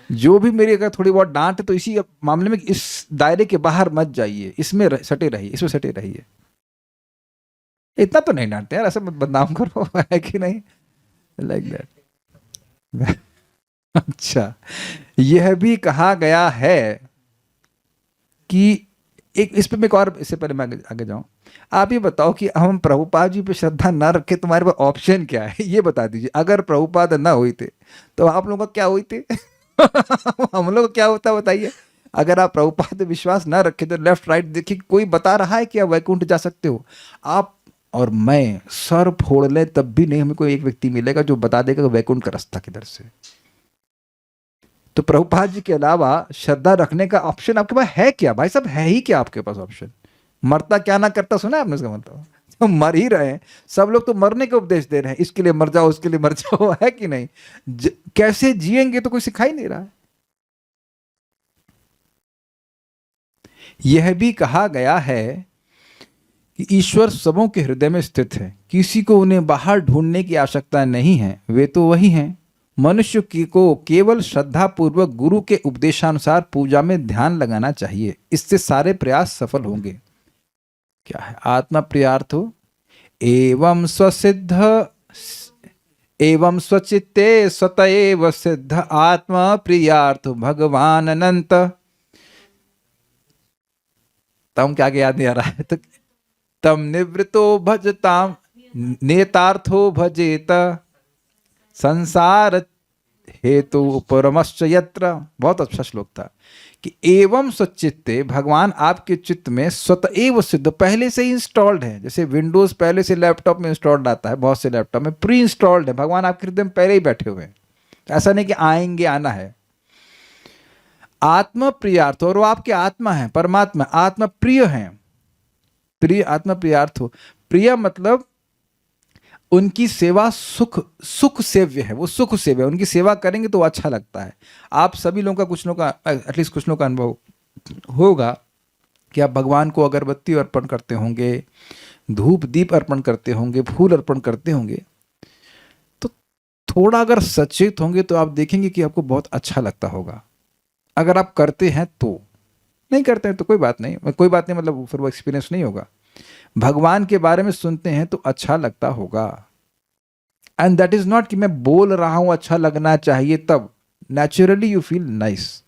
जो भी मेरी अगर थोड़ी बहुत डांट है तो इसी मामले में इस दायरे के बाहर मत जाइए, इसमें सटे रहिए, इसमें सटे रहिए। इतना तो नहीं डांटते यार, ऐसा मत बदनाम करो है कि नहीं, लाइक दैट। अच्छा, यह भी कहा गया है कि एक इस पे मैं एक और, इससे पहले मैं आगे जाऊं, आप ये बताओ कि हम प्रभुपाद जी पे श्रद्धा ना रखे, तुम्हारे पास ऑप्शन क्या है? ये बता दीजिए। अगर प्रभुपाद ना हुई थे तो आप लोगों का क्या हुई थे? हम लोग क्या होता बताइए। अगर आप प्रभुपाद पे विश्वास ना रखे तो लेफ्ट राइट देखिए, कोई बता रहा है कि आप वैकुंठ जा सकते हो। आप और मैं सर फोड़ ले तब भी नहीं हमें कोई एक व्यक्ति मिलेगा जो बता देगा वैकुंठ का रास्ता किधर से। तो प्रभुपाद जी के अलावा श्रद्धा रखने का ऑप्शन आपके पास है क्या? भाई साहब है ही क्या आपके पास ऑप्शन? मरता क्या ना करता सुना है आपने इसका मतलब? तो मर ही रहे हैं सब लोग, तो मरने के उपदेश दे रहे हैं, इसके लिए मर जाओ उसके लिए मर जाओ, है कि नहीं? कैसे जिएंगे तो कोई सिखाई नहीं रहा है। यह भी कहा गया है कि ईश्वर सबों के हृदय में स्थित है, किसी को उन्हें बाहर ढूंढने की आवश्यकता नहीं है, वे तो वही हैं। मनुष्य को केवल श्रद्धा पूर्वक गुरु के उपदेशानुसार पूजा में ध्यान लगाना चाहिए, इससे सारे प्रयास सफल होंगे। क्या है? आत्मा प्रियार्थो एवं स्वसिद्ध एवं स्वचित्ते स्वतएव सिद्ध आत्मा प्रियार्थ भगवान अनंत। तम क्या याद नहीं आ रहा है? तो तम निवृतो भजताम नेतार्थो भजेत संसार हेतु परमश्च यत्र, बहुत अच्छा श्लोक था कि एवं सच्चित्ते, भगवान आपके चित्त में स्वतः एव सिद्ध, पहले से ही इंस्टॉल्ड है। जैसे विंडोज पहले से लैपटॉप में इंस्टॉल्ड आता है, बहुत से लैपटॉप में प्री इंस्टॉल्ड है, भगवान आपके हृदय में पहले ही बैठे हुए हैं। ऐसा नहीं कि आएंगे, आना है। आत्मा प्रियार्थ, और वो आपके आत्मा है, परमात्मा आत्मा प्रिय है। प्रिय आत्मा प्रियार्थ हो, प्रिय मतलब उनकी सेवा सुख सेव्य है, वो सुख सेव्य है, उनकी सेवा करेंगे तो अच्छा लगता है। आप सभी लोगों का, कुछ लोगों का, एटलीस्ट कुछ लोगों का अनुभव होगा कि आप भगवान को अगरबत्ती अर्पण करते होंगे, धूप दीप अर्पण करते होंगे, फूल अर्पण करते होंगे, तो थोड़ा अगर सचेत होंगे तो आप देखेंगे कि आपको बहुत अच्छा लगता होगा। अगर आप करते हैं तो, नहीं करते हैं तो कोई बात नहीं, कोई बात नहीं मतलब फिर वो एक्सपीरियंस नहीं होगा। भगवान के बारे में सुनते हैं तो अच्छा लगता होगा। एंड दैट इज नॉट कि मैं बोल रहा हूं अच्छा लगना चाहिए, तब नेचुरली यू फील नाइस,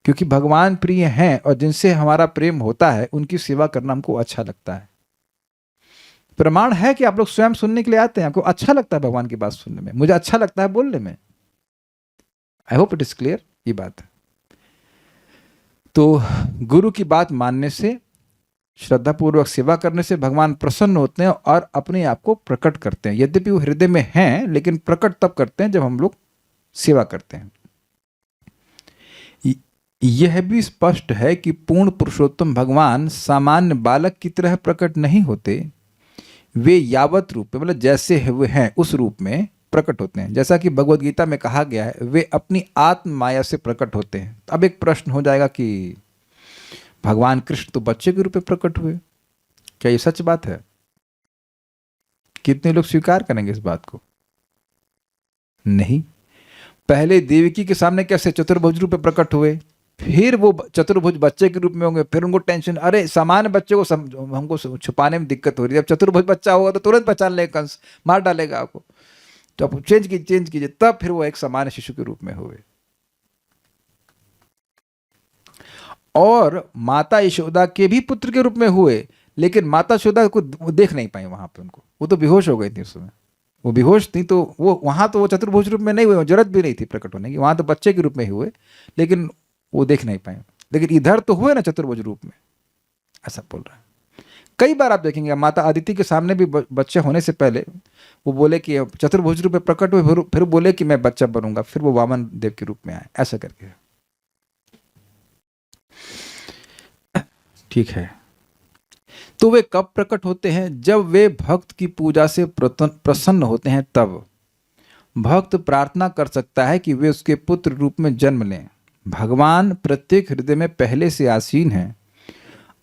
क्योंकि भगवान प्रिय हैं और जिनसे हमारा प्रेम होता है उनकी सेवा करना हमको अच्छा लगता है। प्रमाण है कि आप लोग स्वयं सुनने के लिए आते हैं, आपको अच्छा लगता है भगवान की बात सुनने में, मुझे अच्छा लगता है बोलने में। I hope it is clear ये बात। तो गुरु की बात मानने से, श्रद्धापूर्वक सेवा करने से भगवान प्रसन्न होते हैं और अपने आप को प्रकट करते हैं। यद्यपि वो हृदय में हैं, लेकिन प्रकट तब करते हैं जब हम लोग सेवा करते हैं। यह भी स्पष्ट है कि पूर्ण पुरुषोत्तम भगवान सामान्य बालक की तरह प्रकट नहीं होते, वे यावत रूप में, मतलब जैसे वे हैं उस रूप में प्रकट होते हैं। जैसा कि भगवद गीता में कहा गया है, वे अपनी आत्म माया से प्रकट होते हैं। अब एक प्रश्न हो जाएगा कि भगवान कृष्ण तो बच्चे के रूप में प्रकट हुए, क्या ये सच बात है? कितने लोग स्वीकार करेंगे इस बात को? नहीं। पहले देवकी के सामने कैसे चतुर्भुज रूप में प्रकट हुए, फिर वो चतुर्भुज बच्चे के रूप में होंगे, फिर उनको टेंशन, अरे सामान्य बच्चे को हमको छुपाने में दिक्कत हो रही है, जब चतुर्भुज बच्चा होगा तो तुरंत पहचान लेगा, कंस मार डालेगा आपको, तो आप चेंज कीजिए, तब फिर वो एक सामान्य शिशु के रूप में हुए। और माता यशोदा के भी पुत्र के रूप में हुए, लेकिन माता यशोदा को देख नहीं पाई वहां पे, उनको, वो तो बेहोश हो गई थी उस समय, वो बेहोश थी, तो वो वहां तो वो चतुर्भुज रूप में नहीं हुए, जरूरत भी नहीं थी प्रकट होने की, वहां तो बच्चे के रूप में ही हुए, लेकिन वो देख नहीं पाए। लेकिन इधर तो हुए ना चतुर्भुज रूप में, ऐसा बोल रहा है। कई बार आप देखेंगे माता अदिति के सामने भी बच्चे होने से पहले वो बोले कि चतुर्भुज रूप में प्रकट हुए, फिर बोले कि मैं बच्चा बनूंगा, फिर वो वामन देव के रूप में आए, ऐसा करके। ठीक है, तो वे कब प्रकट होते हैं? जब वे भक्त की पूजा से प्रसन्न होते हैं, तब भक्त प्रार्थना कर सकता है कि वे उसके पुत्र रूप में जन्म लें। भगवान प्रत्येक हृदय में पहले से आसीन हैं,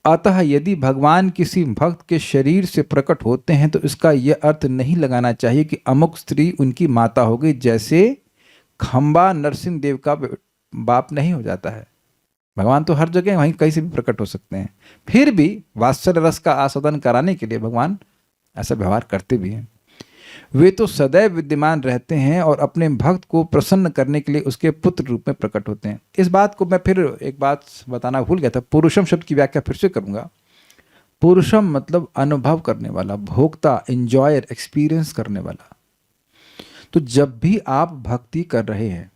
अतः यदि भगवान किसी भक्त के शरीर से प्रकट होते हैं तो इसका यह अर्थ नहीं लगाना चाहिए कि अमुक स्त्री उनकी माता हो गई, जैसे खंबा नरसिंह देव का बाप नहीं हो जाता है। भगवान तो हर जगह वहीं कहीं से भी प्रकट हो सकते हैं। फिर भी वात्सल्य रस का आस्वादन कराने के लिए भगवान ऐसा व्यवहार करते भी हैं। वे तो सदैव विद्यमान रहते हैं और अपने भक्त को प्रसन्न करने के लिए उसके पुत्र रूप में प्रकट होते हैं। इस बात को मैं फिर एक बात बताना भूल गया था, पुरुषम शब्द की व्याख्या फिर से करूंगा। पुरुषम मतलब अनुभव करने वाला, भोक्ता, एंजॉयर, एक्सपीरियंस करने वाला। तो जब भी आप भक्ति कर रहे हैं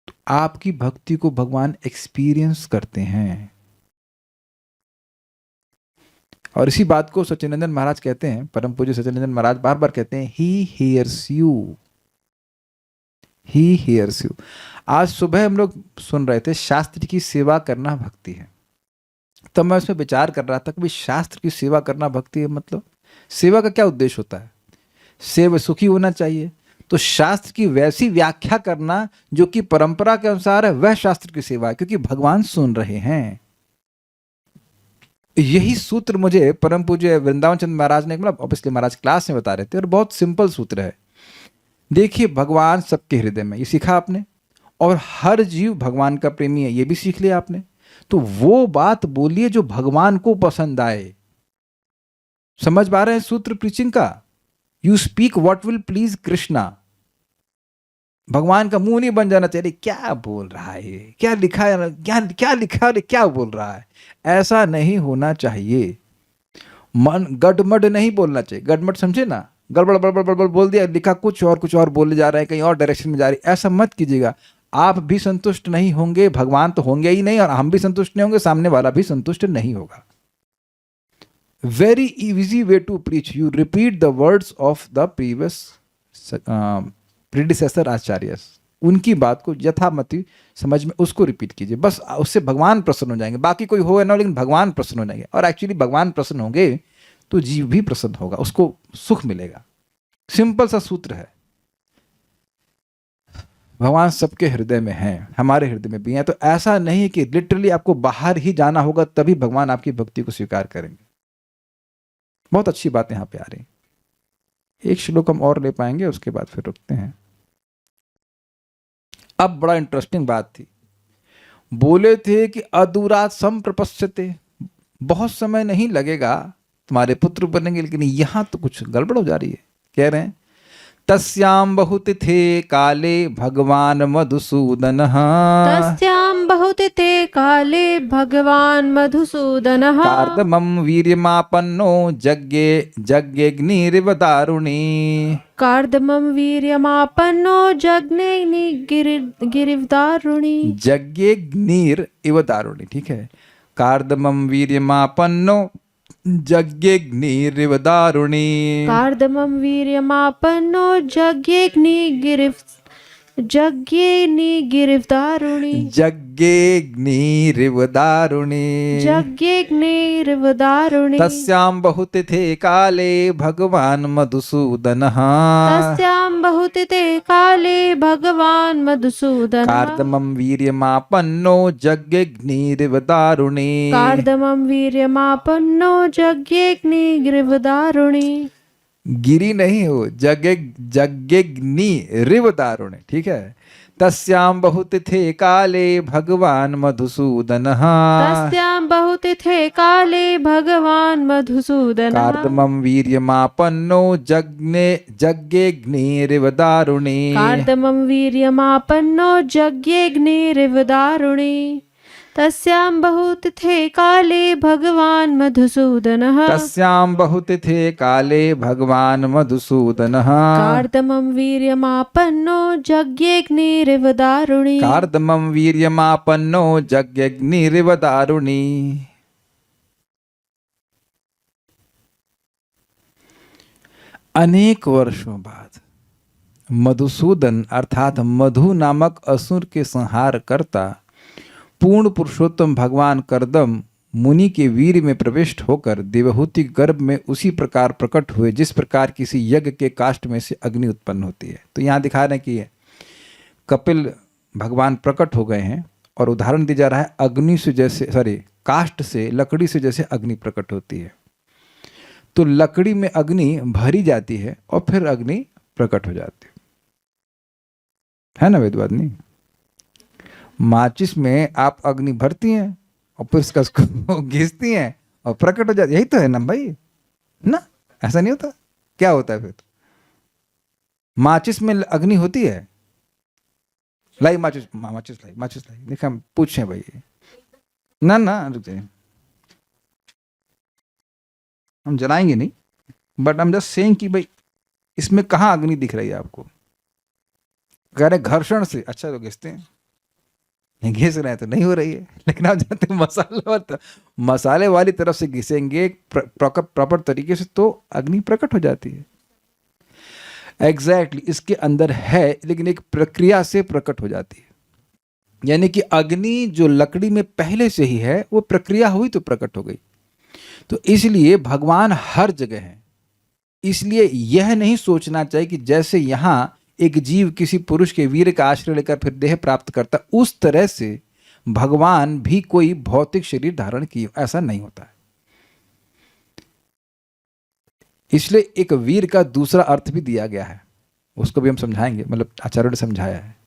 तो आपकी भक्ति को भगवान एक्सपीरियंस करते हैं। और इसी बात को सच्चिदानंद महाराज कहते हैं, परम पूज्य सच्चिदानंद महाराज बार बार कहते हैं, he hears you, he hears you. आज सुबह हम लोग सुन रहे थे शास्त्र की सेवा करना भक्ति है, तब मैं उसमें विचार कर रहा था कि शास्त्र की सेवा करना भक्ति है, मतलब सेवा का क्या उद्देश्य होता है? सेव सुखी होना चाहिए, तो शास्त्र की वैसी व्याख्या करना जो कि परंपरा के अनुसार है, वह शास्त्र की सेवा है, क्योंकि भगवान सुन रहे हैं। यही सूत्र मुझे परम पूज्य वृंदावन चंद्र महाराज ने, मतलब ऑब्वियसली महाराज क्लास में बता रहे थे, और बहुत सिंपल सूत्र है। देखिए, भगवान सबके हृदय में, ये सीखा आपने, और हर जीव भगवान का प्रेमी है, ये भी सीख लिया आपने। तो वो बात बोलिए जो भगवान को पसंद आए। समझ पा रहे हैं सूत्र प्रीचिंग का? You speak what will please Krishna. भगवान का मुंह नहीं बन जाना चाहिए, क्या बोल रहा है, क्या लिखा है, क्या लिखा है, क्या बोल रहा है, ऐसा नहीं होना चाहिए। मन गडमड नहीं बोलना चाहिए। गडमड समझे ना, गड़बड़ बड़बड़ बड़बड़ बोल दिया, लिखा कुछ और बोले जा रहे हैं, कहीं और डायरेक्शन में जा रही, ऐसा मत कीजिएगा। आप भी संतुष्ट नहीं होंगे, भगवान तो होंगे ही नहीं, और हम भी संतुष्ट नहीं होंगे, सामने वाला भी संतुष्ट नहीं होगा। Very easy way to preach, you repeat the words of the previous predecessor acharyas, उनकी बात को यथामति समझ में उसको रिपीट कीजिए, बस उससे भगवान प्रसन्न हो जाएंगे। बाकी कोई हो या ना, लेकिन भगवान प्रसन्न हो जाएंगे, और एक्चुअली भगवान प्रसन्न होंगे तो जीव भी प्रसन्न होगा, उसको सुख मिलेगा। सिंपल सा सूत्र है। भगवान सबके हृदय में हैं, हमारे हृदय में भी हैं, तो ऐसा नहीं है कि लिटरली आपको बाहर ही जाना होगा तभी भगवान आपकी भक्ति को स्वीकार करेंगे। बहुत अच्छी बात यहाँ पे आ रही। एक श्लोक हम और ले पाएंगे, उसके बाद फिर रुकते हैं। अब बड़ा इंटरेस्टिंग बात थी, बोले थे कि अदूरात संप्रपश्यते, बहुत समय नहीं लगेगा, तुम्हारे पुत्र बनेंगे, लेकिन यहां तो कुछ गड़बड़ हो जा रही है। कह रहे हैं तस्याम बहुत थे काले भगवान मधुसूदनः, तस्यां बहुतिथे काले भगवान् मधुसूदनः, कार्दमं वीर्यमापन्नो जज्ञेऽग्निरिव दारुणी, कार्दमं वीर्यमापन्नो गिरिवदारुणी, जज्ञेऽग्निर इव दारुणी। ठीक है, कार्दमं वीर्यमापन्नो जज्ञेऽग्निरिव दारुणी, कार्दमं वीर्यमापन्नो जज्ञेऽग्निगिरिवदारुणी, जज्ञेऽग्निरिव दारुणी, जज्ञेऽग्निरिवदारुणी, तस्यां बहुतिथे काले भगवान् मधुसूदनः, तस्यां बहुतिथे काले भगवान् मधुसूदनः, कार्दमं वीर्यमापन्नो जज्ञेऽग्निरिव दारुणी, कार्दमं वीर्यमापन्नो जज्ञेऽग्निगिरिवदारुणी, गिरी नहीं हो, जज्ञेऽग्निरिव दारुणी। ठीक है, तस्यां बहुतिथे काले भगवान् मधुसूदनः, तस्यां बहुतिथे काले भगवान् मधुसूदनः, कार्दमं वीर्यमापन्नो जज्ञेऽग्निरिव दारुणी, कार्दमं वीर्यमापन्नो जज्ञेऽग्निरिवदारुणी, तस्यां बहुतिथे काले भगवान् मधुसूदनः, तस्यां बहुतिथे काले भगवान् मधुसूदनः, कार्दमं वीर्यमापन्नो जज्ञेऽग्निरिवदारुणी, कार्दमं वीर्यमापन्नो जज्ञेऽग्निरिव दारुणी। अनेक वर्षों बाद मधुसूदन अर्थात मधु नामक असुर के संहार करता पूर्ण पुरुषोत्तम भगवान कर्दम मुनि के वीर में प्रविष्ट होकर देवहूति गर्भ में उसी प्रकार प्रकट हुए जिस प्रकार किसी यज्ञ के काष्ठ में से अग्नि उत्पन्न होती है। तो यहाँ दिखा रहे हैं कि कपिल भगवान प्रकट हो गए हैं, और उदाहरण दिया जा रहा है अग्नि से जैसे काष्ठ से, लकड़ी से जैसे अग्नि प्रकट होती है। तो लकड़ी में अग्नि भरी जाती है और फिर अग्नि प्रकट हो जाती है ना वेदवादिनी। माचिस में आप अग्नि भरती हैं और फिर उसको घिसती हैं और प्रकट हो जाती, यही तो है ना भाई, ना? ऐसा नहीं होता? क्या होता है फिर? माचिस में अग्नि होती है, लाई माचिस लाई, देखा हम पूछे भाई, ना रुक जाइए, हम जलाएंगे नहीं, बट हम जस्ट सेइंग कि भाई इसमें कहाँ अग्नि दिख रही है आपको? कह रहे घर्षण से, अच्छा तो घिसते हैं, नहीं घिस रहे हैं तो नहीं हो रही है, लेकिन आप जानते हैं मसाले वाली तरफ से घिसेंगे प्रॉपर तरीके से तो अग्नि प्रकट हो जाती है। एग्जैक्टली इसके अंदर है, लेकिन एक प्रक्रिया से प्रकट हो जाती है। यानी कि अग्नि जो लकड़ी में पहले से ही है, वो प्रक्रिया हुई तो प्रकट हो गई। तो इसलिए भगवान हर जगह है। इसलिए यह नहीं सोचना चाहिए कि जैसे यहां एक जीव किसी पुरुष के वीर का आश्रय लेकर फिर देह प्राप्त करता, उस तरह से भगवान भी कोई भौतिक शरीर धारण किए, ऐसा नहीं होता है। इसलिए एक वीर का दूसरा अर्थ भी दिया गया है, उसको भी हम समझाएंगे, मतलब आचार्यों ने समझाया है।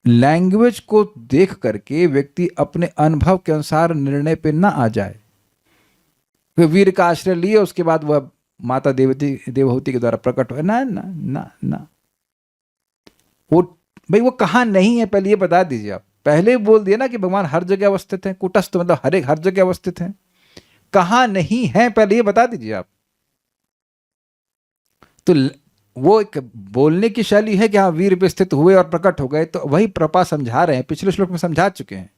लैंग्वेज को देख करके व्यक्ति अपने अनुभव के अनुसार निर्णय पे ना आ जाए। वीर का आश्रय लिए, उसके बाद वह माता देवहूति के द्वारा प्रकट हो, ना ना ना ना, वो भाई वो कहाँ नहीं है पहले ये बता दीजिए आप। पहले बोल दिया ना कि भगवान हर जगह अवस्थित है, कूटस्थ मतलब हर जगह अवस्थित है, कहाँ नहीं है पहले ये बता दीजिए आप। तो वो एक बोलने की शैली है कि हाँ वीर पे स्थित हुए और प्रकट हो गए, तो वही प्रपा समझा रहे हैं, पिछले श्लोक में समझा चुके हैं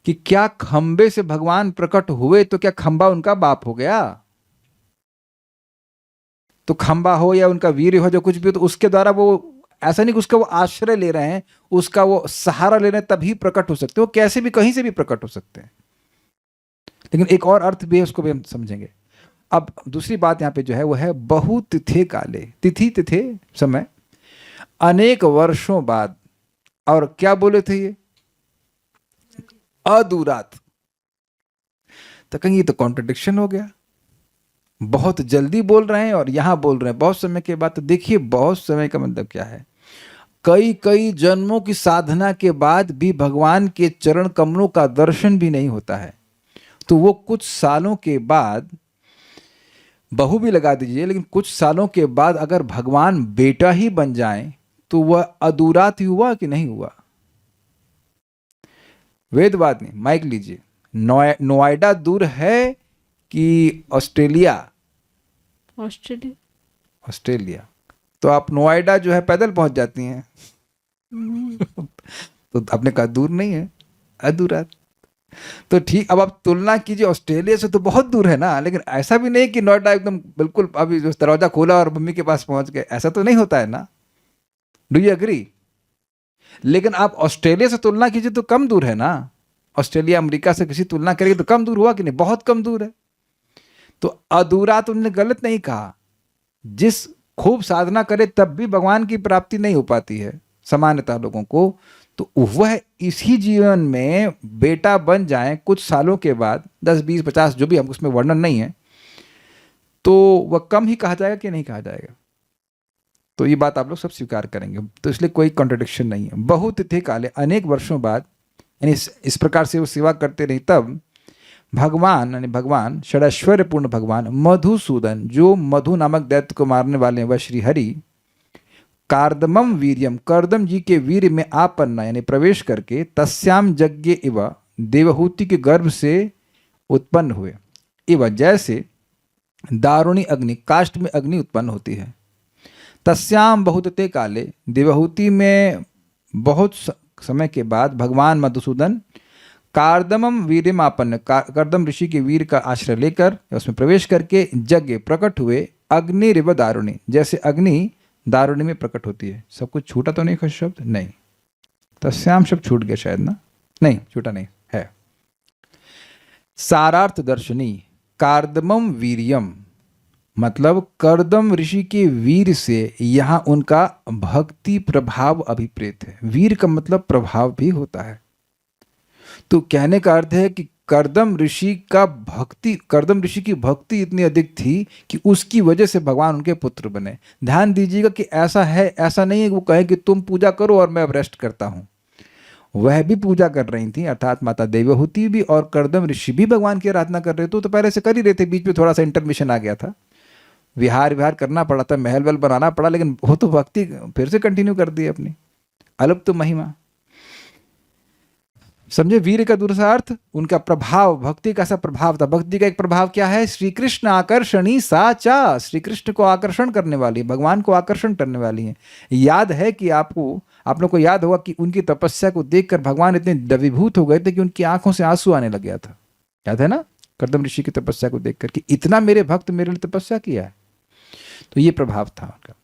कि क्या खंबे से भगवान प्रकट हुए तो क्या खंबा उनका बाप हो गया? तो खंबा हो या उनका वीर हो, जो कुछ भी हो, तो उसके द्वारा वो, ऐसा नहीं कि उसका वो आश्रय ले रहे हैं, उसका वो सहारा ले रहे हैं, तभी प्रकट हो सकते हैं। वो कैसे भी कहीं से भी प्रकट हो सकते हैं। लेकिन एक और अर्थ भी है, उसको भी हम समझेंगे। अब दूसरी बात यहाँ पे जो है वो है बहु तिथे काले, तिथि तिथे समय, अनेक वर्षों बाद। और क्या बोले थे ये? अदूरात। तो कहीं ये तो कॉन्ट्रडिक्शन हो गया, बहुत जल्दी बोल रहे हैं और यहां बोल रहे हैं बहुत समय के बाद। तो देखिए बहुत समय का मतलब क्या है, कई कई जन्मों की साधना के बाद भी भगवान के चरण कमलों का दर्शन भी नहीं होता है, तो वो कुछ सालों के बाद, बहु भी लगा दीजिए, लेकिन कुछ सालों के बाद अगर भगवान बेटा ही बन जाएं तो वह अधूरात ही हुआ कि नहीं हुआ? वेदवाद नहीं, माइक लीजिए। नोएडा दूर है कि ऑस्ट्रेलिया? ऑस्ट्रेलिया। ऑस्ट्रेलिया। तो आप नोएडा जो है पैदल पहुंच जाती हैं। तो आपने कहा दूर नहीं है, अधूरा। तो ठीक, अब आप तुलना कीजिए, ऑस्ट्रेलिया से तो बहुत दूर है ना, लेकिन ऐसा भी नहीं कि नोएडा एकदम बिल्कुल अभी जो दरवाजा खोला और मम्मी के पास पहुंच गए, ऐसा तो नहीं होता है ना। Do you agree? लेकिन आप ऑस्ट्रेलिया से तुलना कीजिए तो कम दूर है ना। ऑस्ट्रेलिया अमेरिका से किसी तुलना करेंगे तो कम दूर हुआ कि नहीं? बहुत कम दूर है। तो अधूरा तो उन्होंने गलत नहीं कहा, जिस खूब साधना करे तब भी भगवान की प्राप्ति नहीं हो पाती है सामान्यतः लोगों को, तो वह इसी जीवन में बेटा बन जाए कुछ सालों के बाद, 10 20 50 जो भी, हम उसमें वर्णन नहीं है, तो वह कम ही कहा जाएगा कि नहीं कहा जाएगा? तो ये बात आप लोग सब स्वीकार करेंगे, तो इसलिए कोई कॉन्ट्रडिक्शन नहीं है। बहुत थे काले, अनेक वर्षों बाद, यानी इस प्रकार से वो सेवा करते रहे, तब भगवान, यानी भगवान षडैश्वर्य पूर्ण भगवान मधुसूदन, जो मधु नामक दैत्य को मारने वाले हैं, वह श्री हरि, कार्दमम वीर्यम, कर्दम जी के वीर में आपन्ना, यानी प्रवेश करके, तस्याम यज्ञ इव, देवहूति के गर्भ से उत्पन्न हुए, इव जैसे दारुणी अग्नि, काष्ठ में अग्नि उत्पन्न होती है, तस्याम बहुतते काले, देवहूति में बहुत समय के बाद भगवान मधुसूदन कार्दमम वीर्यमापन्न, कर्दम ऋषि के वीर का आश्रय लेकर उसमें प्रवेश करके यज्ञ प्रकट हुए, अग्नि रिव दारुणी, जैसे अग्नि दारुणी में प्रकट होती है। सब कुछ छूटा तो नहीं? कुछ शब्द नहीं, तस्याम शब्द छूट गया शायद ना, नहीं छूटा नहीं है। सारार्थ दर्शनी, कार्दमम वीर्यम, मतलब कर्दम ऋषि के वीर से यहाँ उनका भक्ति प्रभाव अभिप्रेत है। वीर का मतलब प्रभाव भी होता है। तो कहने का अर्थ है कि कर्दम ऋषि की भक्ति इतनी अधिक थी कि उसकी वजह से भगवान उनके पुत्र बने। ध्यान दीजिएगा कि ऐसा है, ऐसा नहीं है कि वो कहे कि तुम पूजा करो और मैं अब रेस्ट करता हूँ। वह भी पूजा कर रही थी, अर्थात माता देवहूति भी और कर्दम ऋषि भी भगवान की आराधना कर रहे थे। तो पहले से कर ही रहे थे, बीच में थोड़ा सा इंटरमिशन आ गया था, विहार करना पड़ा था, महल वहल बनाना पड़ा, लेकिन वो तो भक्ति फिर से कंटिन्यू कर दी अपनी, अलुप्त महिमा। समझे? वीर का दूसरा अर्थ उनका प्रभाव, भक्ति का ऐसा प्रभाव था। भक्ति का एक प्रभाव क्या है? श्री कृष्ण आकर्षणी साचा, श्री कृष्ण को आकर्षण करने वाली, भगवान को आकर्षण करने वाली है। याद है कि आप लोग को याद होगा कि उनकी तपस्या को देखकर भगवान इतने द्रवीभूत हो गए थे कि उनकी आंखों से आंसू आने लग गया था। याद है ना, कर्दम ऋषि की तपस्या को देखकर कि इतना मेरे भक्त मेरे लिए तपस्या किया है। तो ये प्रभाव था उनका।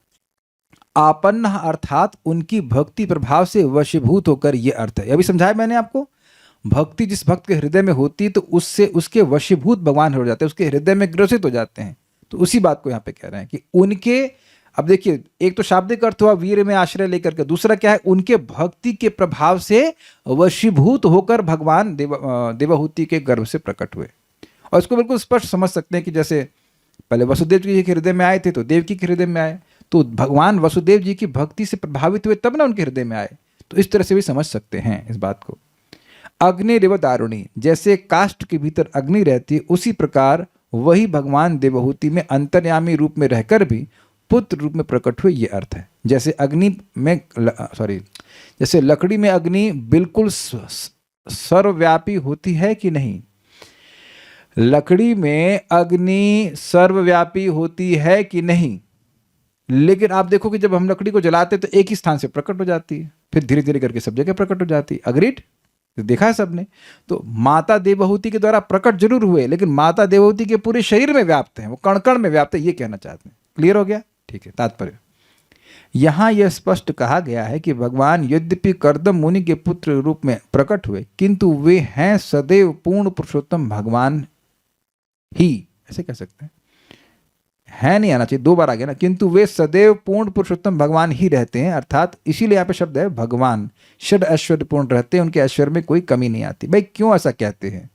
आपन्न अर्थात उनकी भक्ति प्रभाव से वशीभूत होकर, ये अर्थ है। अभी समझाया मैंने आपको, भक्ति जिस भक्त के हृदय में होती है तो उससे उसके वशीभूत भगवान हो जाते हैं, उसके हृदय में ग्रसित हो जाते हैं। तो उसी बात को यहाँ पे कह रहे हैं कि उनके, अब देखिए, एक तो शाब्दिक अर्थ हुआ वीर में आश्रय लेकर के, दूसरा क्या है? उनके भक्ति के प्रभाव से वशीभूत होकर भगवान देवहूति के गर्भ से प्रकट हुए। और इसको बिल्कुल स्पष्ट समझ सकते हैं कि जैसे पहले वसुदेव जी के हृदय में आए थे तो देवकी के हृदय में आए, तो भगवान वसुदेव जी की भक्ति से प्रभावित हुए तब ना उनके हृदय में आए। तो इस तरह से भी समझ सकते हैं इस बात को। अग्नि रिव दारुणी, जैसे काष्ठ के भीतर अग्नि रहती है, उसी प्रकार वही भगवान देवहूति में अंतर्यामी रूप में रहकर भी पुत्र रूप में प्रकट हुए, ये अर्थ है। जैसे जैसे लकड़ी में अग्नि बिल्कुल सर्वव्यापी होती है कि नहीं? लकड़ी में अग्नि सर्वव्यापी होती है कि नहीं? लेकिन आप देखो कि जब हम लकड़ी को जलाते हैं तो एक ही स्थान से प्रकट हो जाती है, फिर धीरे धीरे करके सब जगह प्रकट हो जाती है। अग्रीड? देखा है सबने। तो माता देवहूति के द्वारा प्रकट जरूर हुए, लेकिन माता देवहूति के पूरे शरीर में व्याप्त हैं, वो कण कण में व्याप्त है, ये कहना चाहते हैं। क्लियर हो गया? ठीक है। तात्पर्य यहां यह स्पष्ट कहा गया है कि भगवान यद्यपि कर्दम मुनि के पुत्र रूप में प्रकट हुए, किंतु वे हैं सदैव पूर्ण पुरुषोत्तम भगवान ही। ऐसे कह सकते हैं, है नहीं आना चाहिए, दो बार आ गया ना। किंतु वे सदैव पूर्ण पुरुषोत्तम भगवान ही रहते हैं, अर्थात इसीलिए यहाँ पे शब्द है भगवान षड ऐश्वर्य पूर्ण रहते हैं, उनके ऐश्वर्य में कोई कमी नहीं आती। भाई क्यों ऐसा कहते हैं?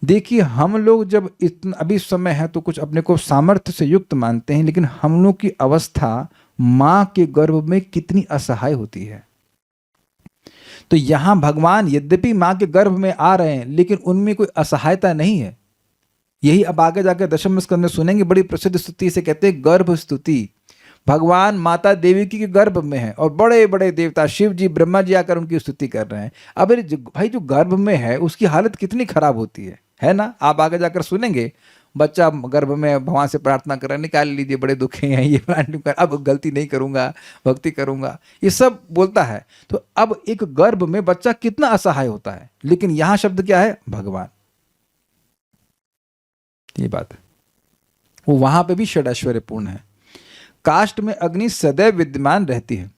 देखिए, हम लोग जब इतना अभी समय है तो कुछ अपने को सामर्थ्य से युक्त मानते हैं, लेकिन हम लोग की अवस्था मां के गर्भ में कितनी असहाय होती है। तो यहां भगवान यद्यपि मां के गर्भ में आ रहे हैं, लेकिन उनमें कोई असहायता नहीं है। यही अब आगे जाकर दशम स्कंद में सुनेंगे, बड़ी प्रसिद्ध स्तुति से कहते हैं गर्भ स्तुति। भगवान माता देवी की गर्भ में है और बड़े बड़े देवता शिव जी ब्रह्मा जी आकर उनकी स्तुति कर रहे हैं। अब भाई जो गर्भ में है उसकी हालत कितनी खराब होती है ना। आप आगे जाकर सुनेंगे, बच्चा गर्भ में भगवान से प्रार्थना कर रहा है, निकाल लीजिए, बड़े दुखे हैं, ये अब गलती नहीं करूंगा, भक्ति करूंगा, ये सब बोलता है। तो अब एक गर्भ में बच्चा कितना असहाय होता है, लेकिन यहां शब्द क्या है? भगवान। ये बात है, वो वहां पे भी षड ऐश्वर्य पूर्ण है। काष्ठ में अग्नि सदैव विद्यमान रहती है,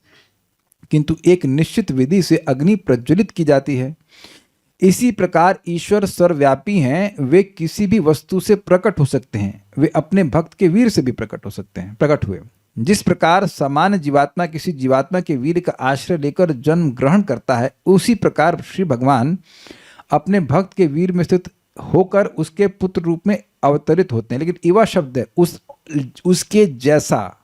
किंतु एक निश्चित विधि से अग्नि प्रज्वलित की जाती है। इसी प्रकार ईश्वर सर्वव्यापी हैं, वे किसी भी वस्तु से प्रकट हो सकते हैं, वे अपने भक्त के वीर से भी प्रकट हो सकते हैं, प्रकट हुए। जिस प्रकार सामान्य जीवात्मा किसी जीवात्मा के वीर का आश्रय लेकर जन्म ग्रहण करता है, उसी प्रकार श्री भगवान अपने भक्त के वीर में स्थित होकर उसके पुत्र रूप में अवतरित होते हैं। लेकिन इवा शब्द है उसके जैसा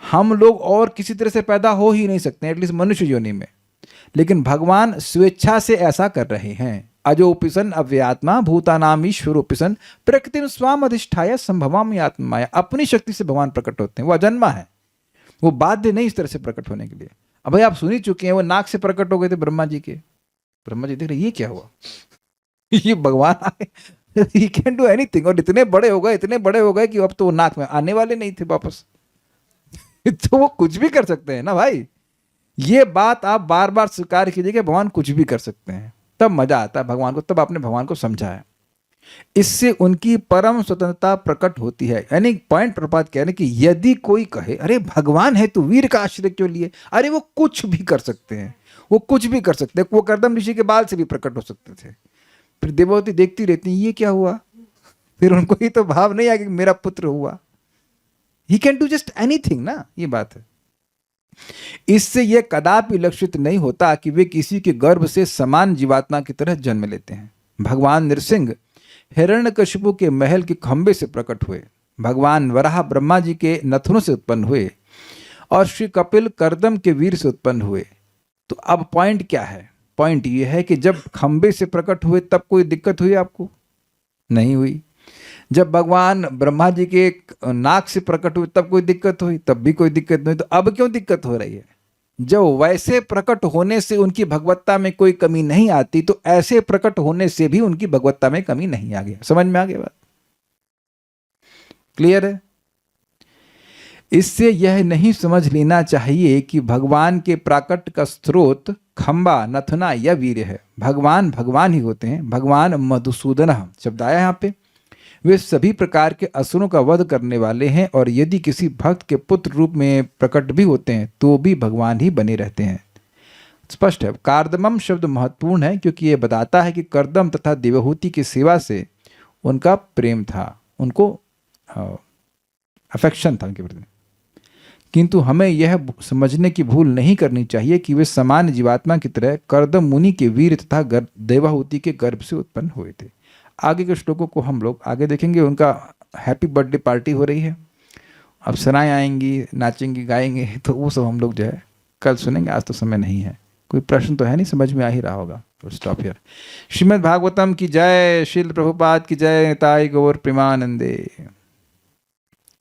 हम लोग और किसी तरह से पैदा हो ही नहीं सकते, एटलीस्ट मनुष्य योनि में। लेकिन भगवान स्वेच्छा से ऐसा कर रहे हैं। अजोपिसन अव्यात्मा भूतानाम ईश्वरोपिसन प्रकृति स्वाम अधिष्ठाय संभवामि आत्माया। अपनी शक्ति से भगवान प्रकट होते हैं, वो अजन्मा है, वो बाध्य नहीं इस तरह से प्रकट होने के लिए। अब भाई आप सुन ही चुके हैं, वो नाक से प्रकट हो गए थे ब्रह्मा जी के। ब्रह्मा जी देख रहे ये क्या हुआ ये भगवान आए, ही कैन डू एनीथिंग। और इतने बड़े हो गए कि अब तो वो नाक में आने वाले नहीं थे वापस तो वो कुछ भी कर सकते हैं ना भाई। ये बात आप बार बार स्वीकार कीजिए कि भगवान कुछ भी कर सकते हैं, तब मजा आता है भगवान को, तब आपने भगवान को समझा है। इससे उनकी परम स्वतंत्रता प्रकट होती है। यानी पॉइंट प्रपात कह रहे हैं कि यदि कोई कहे अरे भगवान है तो वीर का आश्रय क्यों लिए, अरे वो कुछ भी कर सकते हैं, वो कुछ भी कर सकते हैं। वो कर्दम ऋषि के बाल से भी प्रकट हो सकते थे। फिर देवहूति देखती रहती ये क्या हुआ, फिर उनको ही तो भाव नहीं आया कि मेरा पुत्र हुआ। He can do just anything ना, ये बात है। इससे यह कदापि लक्षित नहीं होता कि वे किसी के गर्भ से समान जीवात्मा की तरह जन्म लेते हैं। भगवान नृसिंह हिरण्यकशिपु के महल के खंबे से प्रकट हुए, भगवान वराह ब्रह्मा जी के नथनों से उत्पन्न हुए, और श्री कपिल कर्दम के वीर से उत्पन्न हुए। तो अब पॉइंट क्या है? पॉइंट ये है कि जब खंबे से प्रकट हुए तब कोई दिक्कत हुई आपको? नहीं हुई। जब भगवान ब्रह्मा जी के नाक से प्रकट हुए तब कोई दिक्कत हुई? तब भी कोई दिक्कत नहीं। तो अब क्यों दिक्कत हो रही है? जब वैसे प्रकट होने से उनकी भगवत्ता में कोई कमी नहीं आती, तो ऐसे प्रकट होने से भी उनकी भगवत्ता में कमी नहीं आ गया। समझ में आ गया बात? क्लियर है? इससे यह नहीं समझ लेना चाहिए कि भगवान के प्राकट का स्रोत खंबा, नथना या वीर है। भगवान भगवान ही होते हैं। भगवान मधुसूदन शब्द आया यहाँ पे। वे सभी प्रकार के असुरों का वध करने वाले हैं, और यदि किसी भक्त के पुत्र रूप में प्रकट भी होते हैं तो भी भगवान ही बने रहते हैं। स्पष्ट है। कार्दमम शब्द महत्वपूर्ण है क्योंकि यह बताता है कि कर्दम तथा देवहूति की सेवा से उनका प्रेम था, उनको अफेक्शन था उनके प्रति। किंतु हमें यह समझने की भूल नहीं करनी चाहिए कि वे समान जीवात्मा की तरह कर्दम मुनि के वीर तथा देवहूति के गर्भ से उत्पन्न हुए थे। आगे के श्लोकों को हम लोग आगे देखेंगे। उनका हैप्पी बर्थडे पार्टी हो रही है, अब सराएं आएंगी, नाचेंगी, गाएंगे, तो वो सब हम लोग जो है कल सुनेंगे। आज तो समय नहीं है। कोई प्रश्न तो है नहीं, समझ में आ ही रहा होगा। Stop here. श्रीमद् भागवतम की जय, श्रील प्रभुपाद की जय, निताई गौर प्रेमानंदे।